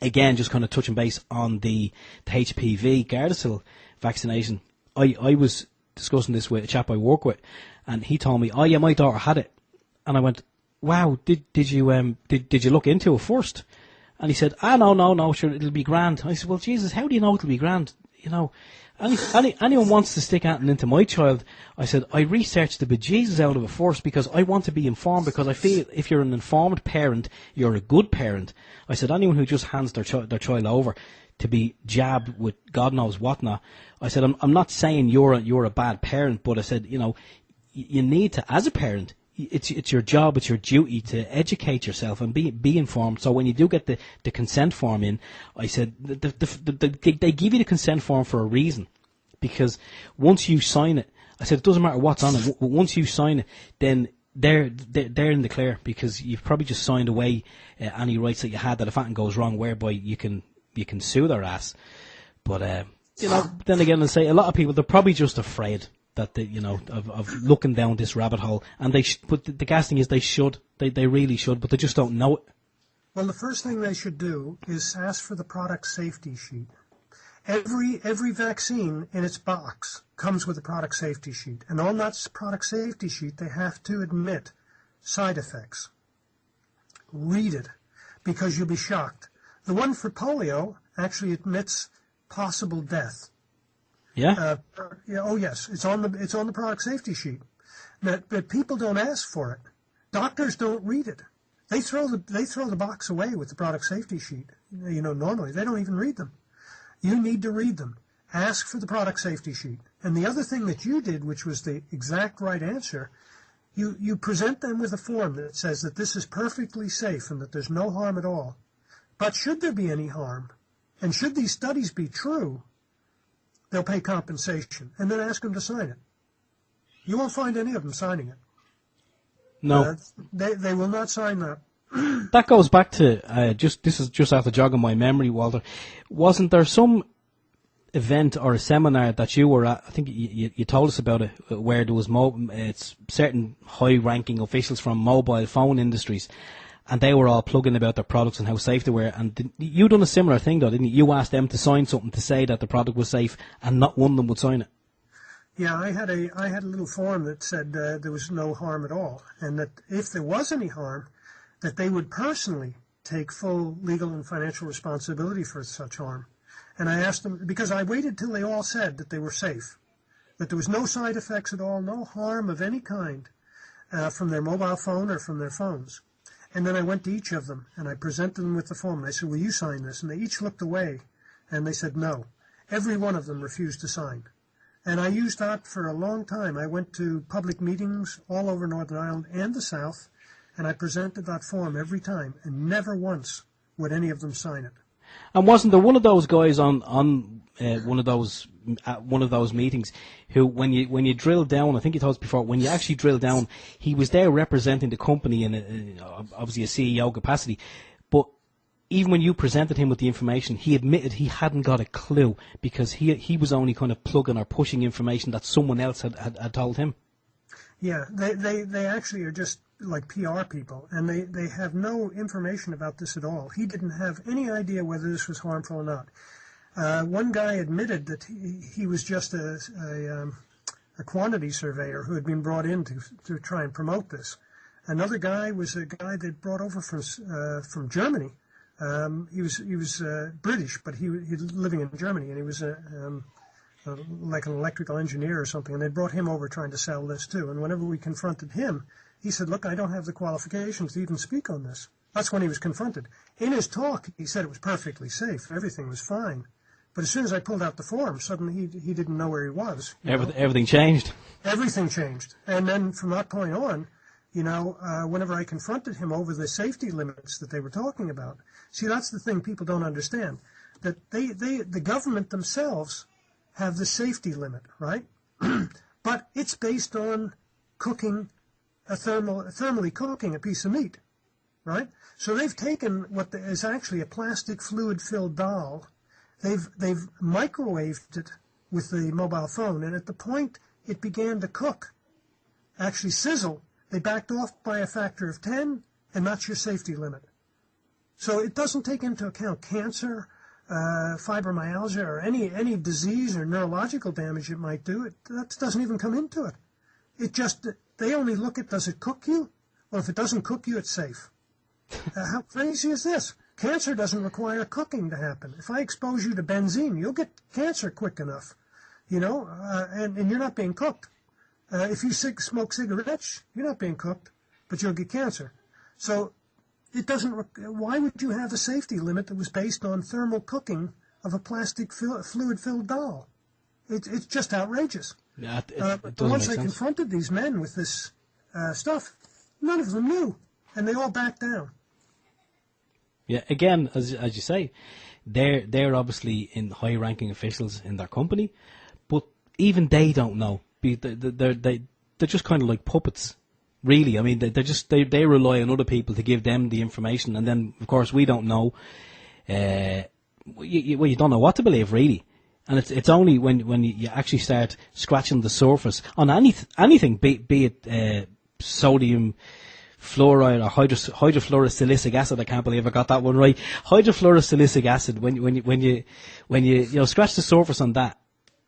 again, just kind of touching base on the HPV Gardasil vaccination, I was discussing this with a chap I work with, and he told me, oh yeah, my daughter had it. And I went, wow, did you look into it first? And he said, no, sure, it'll be grand. And I said, well, Jesus, how do you know it'll be grand? Anyone wants to stick anything into my child, I said, I researched the bejesus out of it first because I want to be informed, because I feel if you're an informed parent, you're a good parent. I said, anyone who just hands their child over to be jabbed with God knows what not, I said, I'm not saying you're a bad parent, but I said, you need to, as a parent, it's your job, it's your duty to educate yourself and be informed. So when you do get the consent form in, I said they give you the consent form for a reason, because once you sign it, I said, it doesn't matter what's on it. Once you sign it, then they're in the clear, because you've probably just signed away any rights that you had, that if anything goes wrong, whereby you can sue their ass. But then again, I say a lot of people, they're probably just afraid that of looking down this rabbit hole, and but the gas thing is they really should, but they just don't know it. Well, the first thing they should do is ask for the product safety sheet. Every vaccine in its box comes with a product safety sheet, and on that product safety sheet they have to admit side effects. Read it, because you'll be shocked. The one for polio actually admits possible death. Yeah. Oh yes, it's on the product safety sheet. But people don't ask for it. Doctors don't read it. They throw the box away with the product safety sheet. Normally they don't even read them. You need to read them. Ask for the product safety sheet. And the other thing that you did, which was the exact right answer, you present them with a form that says that this is perfectly safe and that there's no harm at all. But should there be any harm, and should these studies be true, they'll pay compensation, and then ask them to sign it. You won't find any of them signing it. No. They will not sign that. That goes back to, this is just after jogging my memory, Walter. Wasn't there some event or a seminar that you were at, I think you told us about it, where there was certain high-ranking officials from mobile phone industries, and they were all plugging about their products and how safe they were. And you done a similar thing, though, didn't you? You asked them to sign something to say that the product was safe, and not one of them would sign it. Yeah, I had a little form that said there was no harm at all, and that if there was any harm, that they would personally take full legal and financial responsibility for such harm. And I asked them, because I waited till they all said that they were safe, that there was no side effects at all, no harm of any kind from their mobile phone or from their phones. And then I went to each of them, and I presented them with the form. And I said, will you sign this? And they each looked away, and they said no. Every one of them refused to sign. And I used that for a long time. I went to public meetings all over Northern Ireland and the South, and I presented that form every time, and never once would any of them sign it. And wasn't there one of those guys on one of those meetings who, when you drill down, I think you told us before, when you actually drill down, he was there representing the company in obviously a CEO capacity, but even when you presented him with the information, he admitted he hadn't got a clue, because he was only kind of plugging or pushing information that someone else had told him. Yeah, they actually are just like PR people, and they have no information about this at all. He didn't have any idea whether this was harmful or not. One guy admitted that he was just a quantity surveyor who had been brought in to try and promote this. Another guy was a guy they brought over from Germany. He was British, but he was living in Germany, and he was like an electrical engineer or something, and they brought him over trying to sell this too. And whenever we confronted him, he said, look, I don't have the qualifications to even speak on this. That's when he was confronted. In his talk, he said it was perfectly safe, everything was fine. But as soon as I pulled out the form, suddenly he didn't know where he was. Everything changed. Everything changed. And then from that point on, whenever I confronted him over the safety limits that they were talking about, see, that's the thing people don't understand, that the government themselves have the safety limit, right? But it's based on cooking, thermally cooking a piece of meat, right? So they've taken what is actually a plastic fluid-filled doll, they've microwaved it with the mobile phone, and at the point it began to cook, actually sizzle, they backed off by a factor of 10, and that's your safety limit. So it doesn't take into account cancer, fibromyalgia, or any disease or neurological damage it might do. That doesn't even come into it. They only look at, does it cook you? Well, if it doesn't cook you, it's safe. How crazy is this? Cancer doesn't require cooking to happen. If I expose you to benzene, you'll get cancer quick enough, and you're not being cooked. If you smoke cigarettes, you're not being cooked, but you'll get cancer. So it doesn't. Why would you have a safety limit that was based on thermal cooking of a plastic fluid-filled doll? It's just outrageous. Yeah, But once I confronted these men with this stuff, none of them knew, and they all backed down. Yeah, again, as you say, they're obviously in high-ranking officials in their company, but even they don't know, they're just kind of like puppets. Really, I mean, they rely on other people to give them the information, and then of course we don't know. You don't know what to believe, really. And it's only when you actually start scratching the surface on anything, be it sodium fluoride or hydrofluorosilicic acid. I can't believe I got that one right. Hydrofluorosilicic acid. When you scratch the surface on that,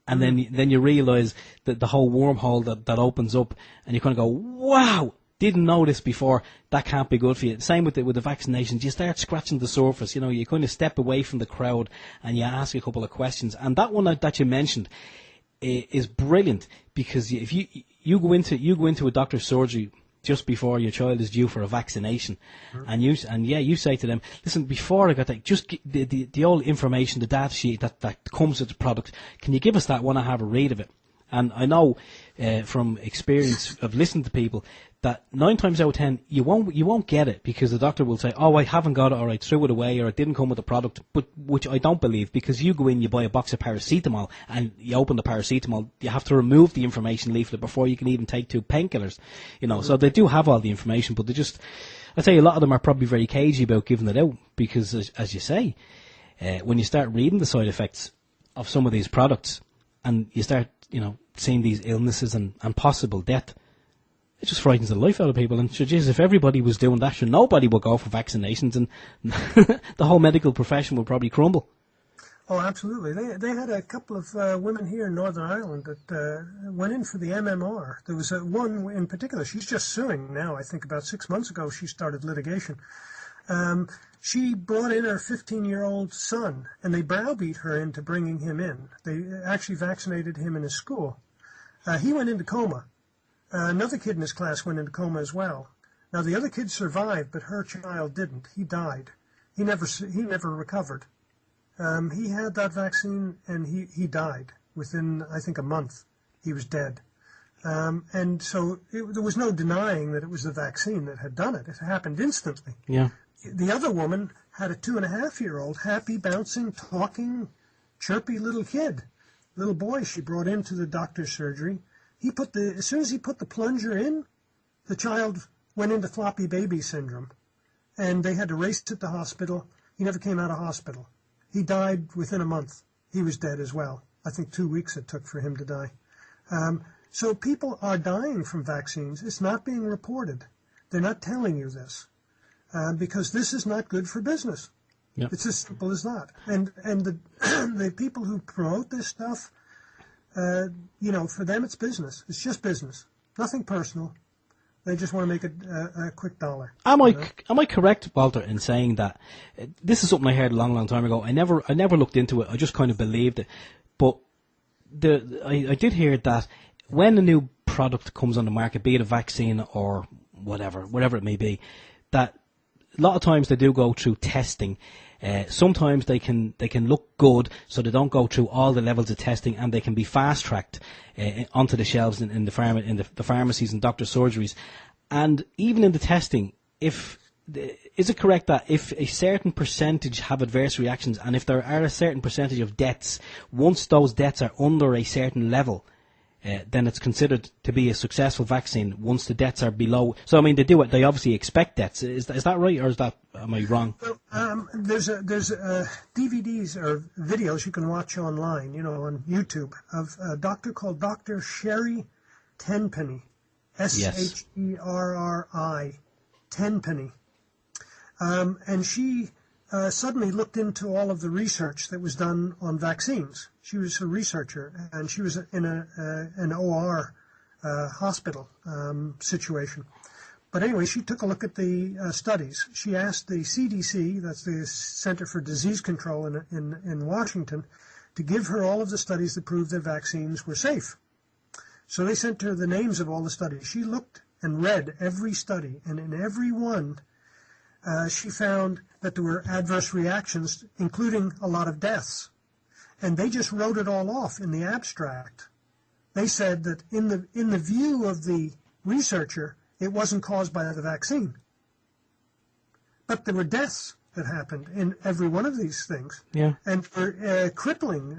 and then you realise that the whole wormhole that opens up, and you kind of go, wow. Didn't know this before. That can't be good for you. Same with the vaccinations. You start scratching the surface. You kind of step away from the crowd and you ask a couple of questions. And that one that you mentioned is brilliant, because if you go into a doctor's surgery just before your child is due for a vaccination, and you say to them, listen, before I got that, just the old information, the data sheet that comes with the product. Can you give us that one? I have a read of it. And I know from experience of listening to people that 9 times out of 10 you won't get it, because the doctor will say, oh, I haven't got it, or I threw it away, or it didn't come with the product. But which I don't believe, because you go in, you buy a box of paracetamol, and you open the paracetamol, you have to remove the information leaflet before you can even take 2 painkillers. So they do have all the information, but I'd say a lot of them are probably very cagey about giving it out, because as you say, when you start reading the side effects of some of these products, and you start seeing these illnesses and possible death, it just frightens the life out of people. And geez, if everybody was doing that, nobody would go for vaccinations, and the whole medical profession would probably crumble. Oh, absolutely. They had a couple of women here in Northern Ireland that went in for the MMR. There was one in particular. She's just suing now. I think about 6 months ago she started litigation. She brought in her 15-year-old son, and they browbeat her into bringing him in. They actually vaccinated him in his school. He went into coma. Another kid in his class went into coma as well. Now, the other kid survived, but her child didn't. He died. He never recovered. He had that vaccine, and he died within, I think, a month. He was dead. And so there was no denying that it was the vaccine that had done it. It happened instantly. Yeah. The other woman had a 2.5-year-old, happy, bouncing, talking, chirpy little kid, little boy she brought into the doctor's surgery. As soon as he put the plunger in, the child went into floppy baby syndrome, and they had to race to the hospital. He never came out of hospital. He died within a month. He was dead as well. I think 2 weeks it took for him to die. So people are dying from vaccines. It's not being reported. They're not telling you this. Because this is not good for business. Yep. It's as simple as that. And the people who promote this stuff, for them it's business. It's just business. Nothing personal. They just want to make a quick dollar. Am I correct, Walter, in saying that this is something I heard a long, long time ago? I never looked into it. I just kind of believed it. But I did hear that when a new product comes on the market, be it a vaccine or whatever it may be, that a lot of times they do go through testing. Sometimes they can look good, so they don't go through all the levels of testing, and they can be fast tracked onto the shelves in the pharmacies and doctor surgeries. And even in the testing, is it correct that if a certain percentage have adverse reactions, and if there are a certain percentage of deaths, once those deaths are under a certain level, then it's considered to be a successful vaccine once the deaths are below. So, I mean, they obviously expect deaths. Is that right, or am I wrong? Well, there's DVDs or videos you can watch online, on YouTube, of a doctor called Dr. Sherry Tenpenny, Sherri, Tenpenny. And she suddenly looked into all of the research that was done on vaccines. She was a researcher, and she was in an OR hospital situation. But anyway, she took a look at the studies. She asked the CDC, that's the Center for Disease Control in Washington, to give her all of the studies that proved that vaccines were safe. So they sent her the names of all the studies. She looked and read every study, and in every one, she found that there were adverse reactions, including a lot of deaths. And they just wrote it all off in the abstract. They said that in the view of the researcher, it wasn't caused by the vaccine. But there were deaths that happened in every one of these things. Yeah. And for crippling,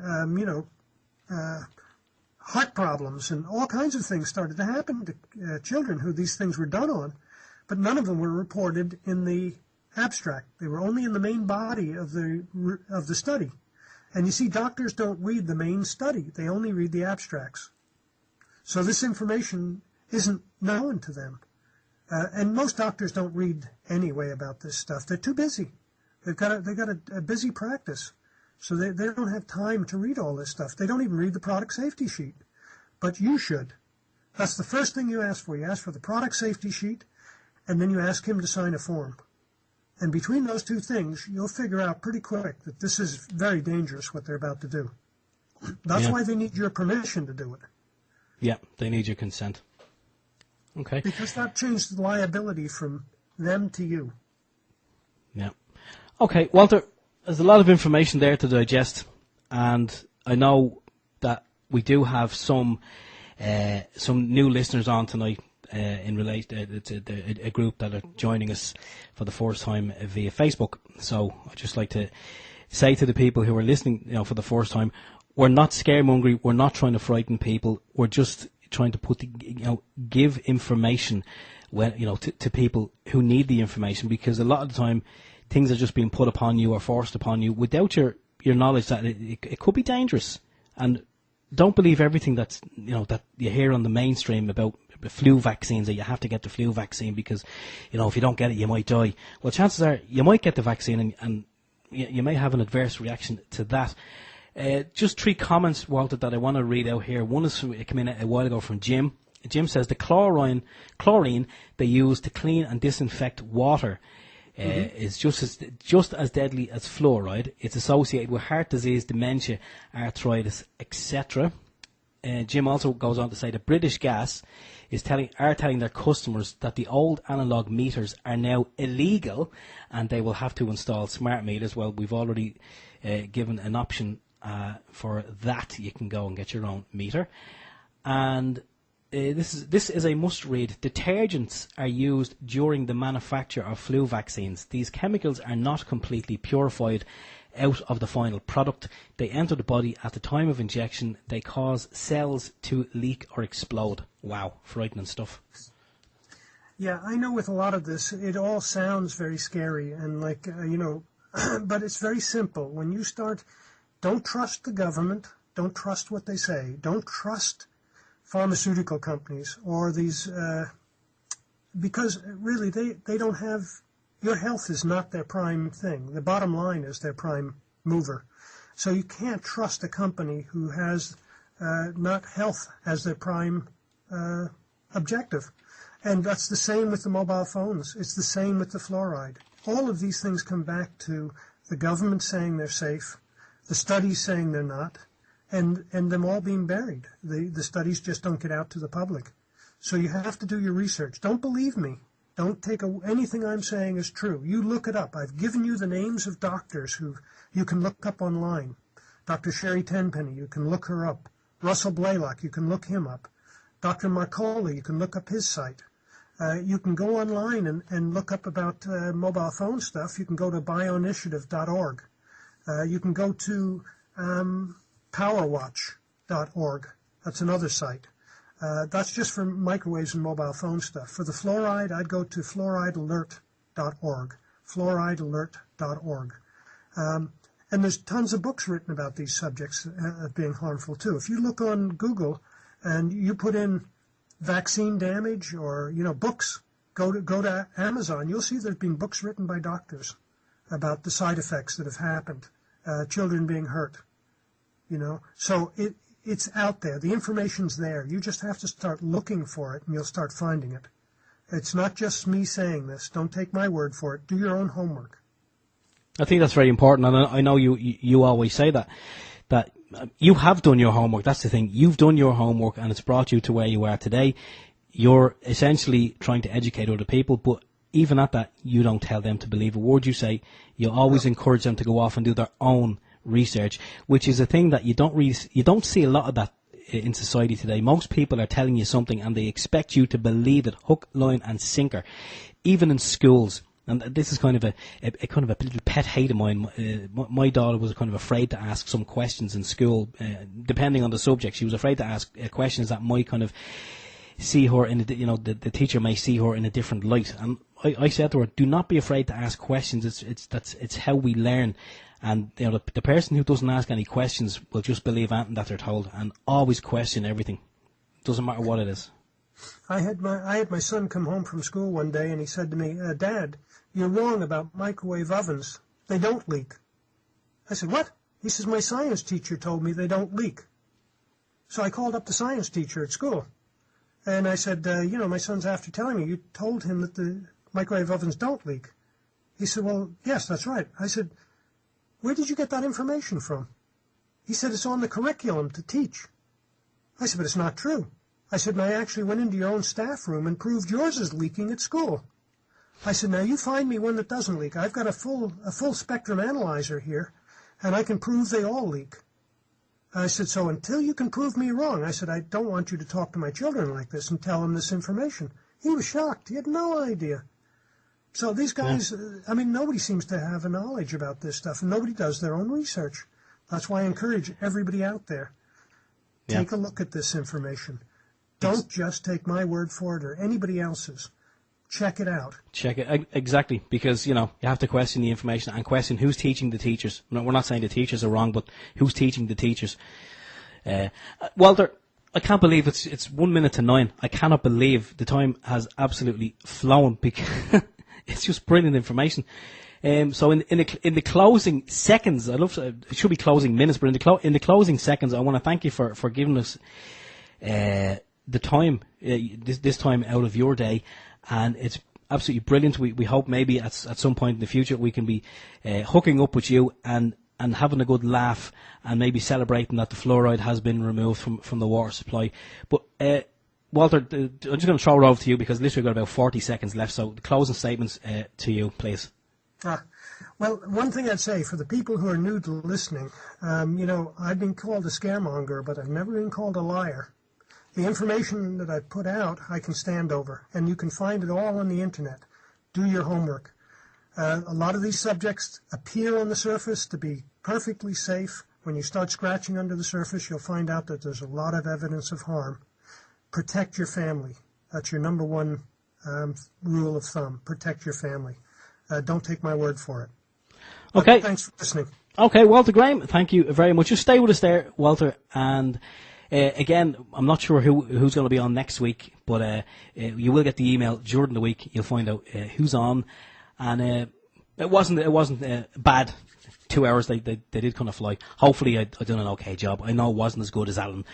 heart problems and all kinds of things started to happen to children who these things were done on, but none of them were reported in the abstract. They were only in the main body of the study. And you see, doctors don't read the main study. They only read the abstracts. So this information isn't known to them. And most doctors don't read anyway about this stuff. They're too busy. They've got a busy practice. So they don't have time to read all this stuff. They don't even read the product safety sheet. But you should. That's the first thing you ask for. You ask for the product safety sheet, and then you ask him to sign a form. And between those two things, you'll figure out pretty quick that this is very dangerous, what they're about to do. That's why they need your permission to do it. Yeah, they need your consent. Okay. Because that changes the liability from them to you. Yeah. Okay, Walter, there's a lot of information there to digest, and I know that we do have some new listeners on tonight in relation to a group that are joining us for the first time via Facebook. So I'd just like to say to the people who are listening, for the first time, we're not scaremongering. We're not trying to frighten people. We're just trying to give information to people who need the information, because a lot of the time things are just being put upon you or forced upon you without your knowledge that it could be dangerous. And don't believe everything that you hear on the mainstream about the flu vaccines, that you have to get the flu vaccine because if you don't get it you might die. Well, chances are you might get the vaccine and you may have an adverse reaction to that. Just 3 comments, Walter, that I want to read out here. One is it came in a while ago from Jim. Jim says the chlorine they use to clean and disinfect water is just as deadly as fluoride. It's associated with heart disease, dementia, arthritis, etc. Jim also goes on to say the British Gas are telling their customers that the old analog meters are now illegal and they will have to install smart meters. Well, we've already given an option for that. You can go and get your own meter. And this is a must-read. Detergents are used during the manufacture of flu vaccines. These chemicals are not completely purified out of the final product. They enter the body at the time of injection. They cause cells to leak or explode. Wow, frightening stuff. Yeah, I know with a lot of this, it all sounds very scary and but it's very simple. When you start, don't trust the government. Don't trust what they say. Don't trust pharmaceutical companies or these, because really they don't have, your health is not their prime thing. The bottom line is their prime mover. So you can't trust a company who has not health as their prime objective. And that's the same with the mobile phones. It's the same with the fluoride. All of these things come back to the government saying they're safe, the studies saying they're not, and them all being buried. The studies just don't get out to the public. So you have to do your research. Don't believe me. Don't take anything I'm saying as true. You look it up. I've given you the names of doctors who you can look up online. Dr. Sherry Tenpenny, you can look her up. Russell Blaylock, you can look him up. Dr. Marcola, you can look up his site. You can go online and look up about mobile phone stuff. You can go to bioinitiative.org. You can go to powerwatch.org. That's another site. That's just for microwaves and mobile phone stuff. For the fluoride, I'd go to fluoridealert.org. Fluoridealert.org. And there's tons of books written about these subjects being harmful too. If you look on Google and you put in vaccine damage or books, go to Amazon, you'll see there's been books written by doctors about the side effects that have happened, children being hurt. So it's out there. The information's there. You just have to start looking for it, and you'll start finding it. It's not just me saying this. Don't take my word for it. Do your own homework. I think that's very important, and I know you always say that you have done your homework. That's the thing. You've done your homework, and it's brought you to where you are today. You're essentially trying to educate other people, but even at that, you don't tell them to believe a word you say. You always encourage them to go off and do their own research, which is a thing that you don't see a lot of that in society today. Most people are telling you something and they expect you to believe it, hook, line and sinker. Even in schools, And this is kind of a little pet hate of mine. My daughter was kind of afraid to ask some questions in school, depending on the subject. She was afraid to ask questions that might kind of see her in the teacher may see her in a different light. And I said to her, do not be afraid to ask questions. It's how we learn. And the person who doesn't ask any questions will just believe anything that they're told, and always question everything. Doesn't matter what it is. I had my son come home from school one day, and he said to me, Dad, you're wrong about microwave ovens. They don't leak. I said, what? He says, my science teacher told me they don't leak. So I called up the science teacher at school. And I said, my son's after telling me you told him that the microwave ovens don't leak. He said, well, yes, that's right. I said, where did you get that information from? He said, it's on the curriculum to teach. I said, but it's not true. I said, and I actually went into your own staff room and proved yours is leaking at school. I said, now you find me one that doesn't leak. I've got a full spectrum analyzer here, and I can prove they all leak. I said, so until you can prove me wrong, I said, I don't want you to talk to my children like this and tell them this information. He was shocked. He had no idea. So these guys, nobody seems to have a knowledge about this stuff, and nobody does their own research. That's why I encourage everybody out there, take a look at this information. Don't just take my word for it or anybody else's. Check it out. Check it, exactly, because, you have to question the information and question who's teaching the teachers. No, we're not saying the teachers are wrong, but who's teaching the teachers. Walter, I can't believe it's 1 minute to 9. I cannot believe the time has absolutely flown, because it's just brilliant information. So in the closing seconds, it should be closing minutes, but in the closing seconds, I want to thank you for giving us the time, this time out of your day. And it's absolutely brilliant. We hope maybe at some point in the future we can be hooking up with you and having a good laugh and maybe celebrating that the fluoride has been removed from the water supply. But Walter, I'm just going to throw it over to you because literally we've got about 40 seconds left. So the closing statements to you, please. Well, one thing I'd say for the people who are new to listening, I've been called a scaremonger, but I've never been called a liar. The information that I put out, I can stand over, and you can find it all on the internet. Do your homework. A lot of these subjects appear on the surface to be perfectly safe. When you start scratching under the surface, you'll find out that there's a lot of evidence of harm. Protect your family. That's your number one rule of thumb. Protect your family. Don't take my word for it. Okay. Thanks for listening. Okay, Walter Graham, thank you very much. Just stay with us there, Walter, and again, I'm not sure who's going to be on next week, but you will get the email during the week. You'll find out who's on, and it wasn't bad. 2 hours they did kind of fly. Hopefully, I done an okay job. I know it wasn't as good as Alan,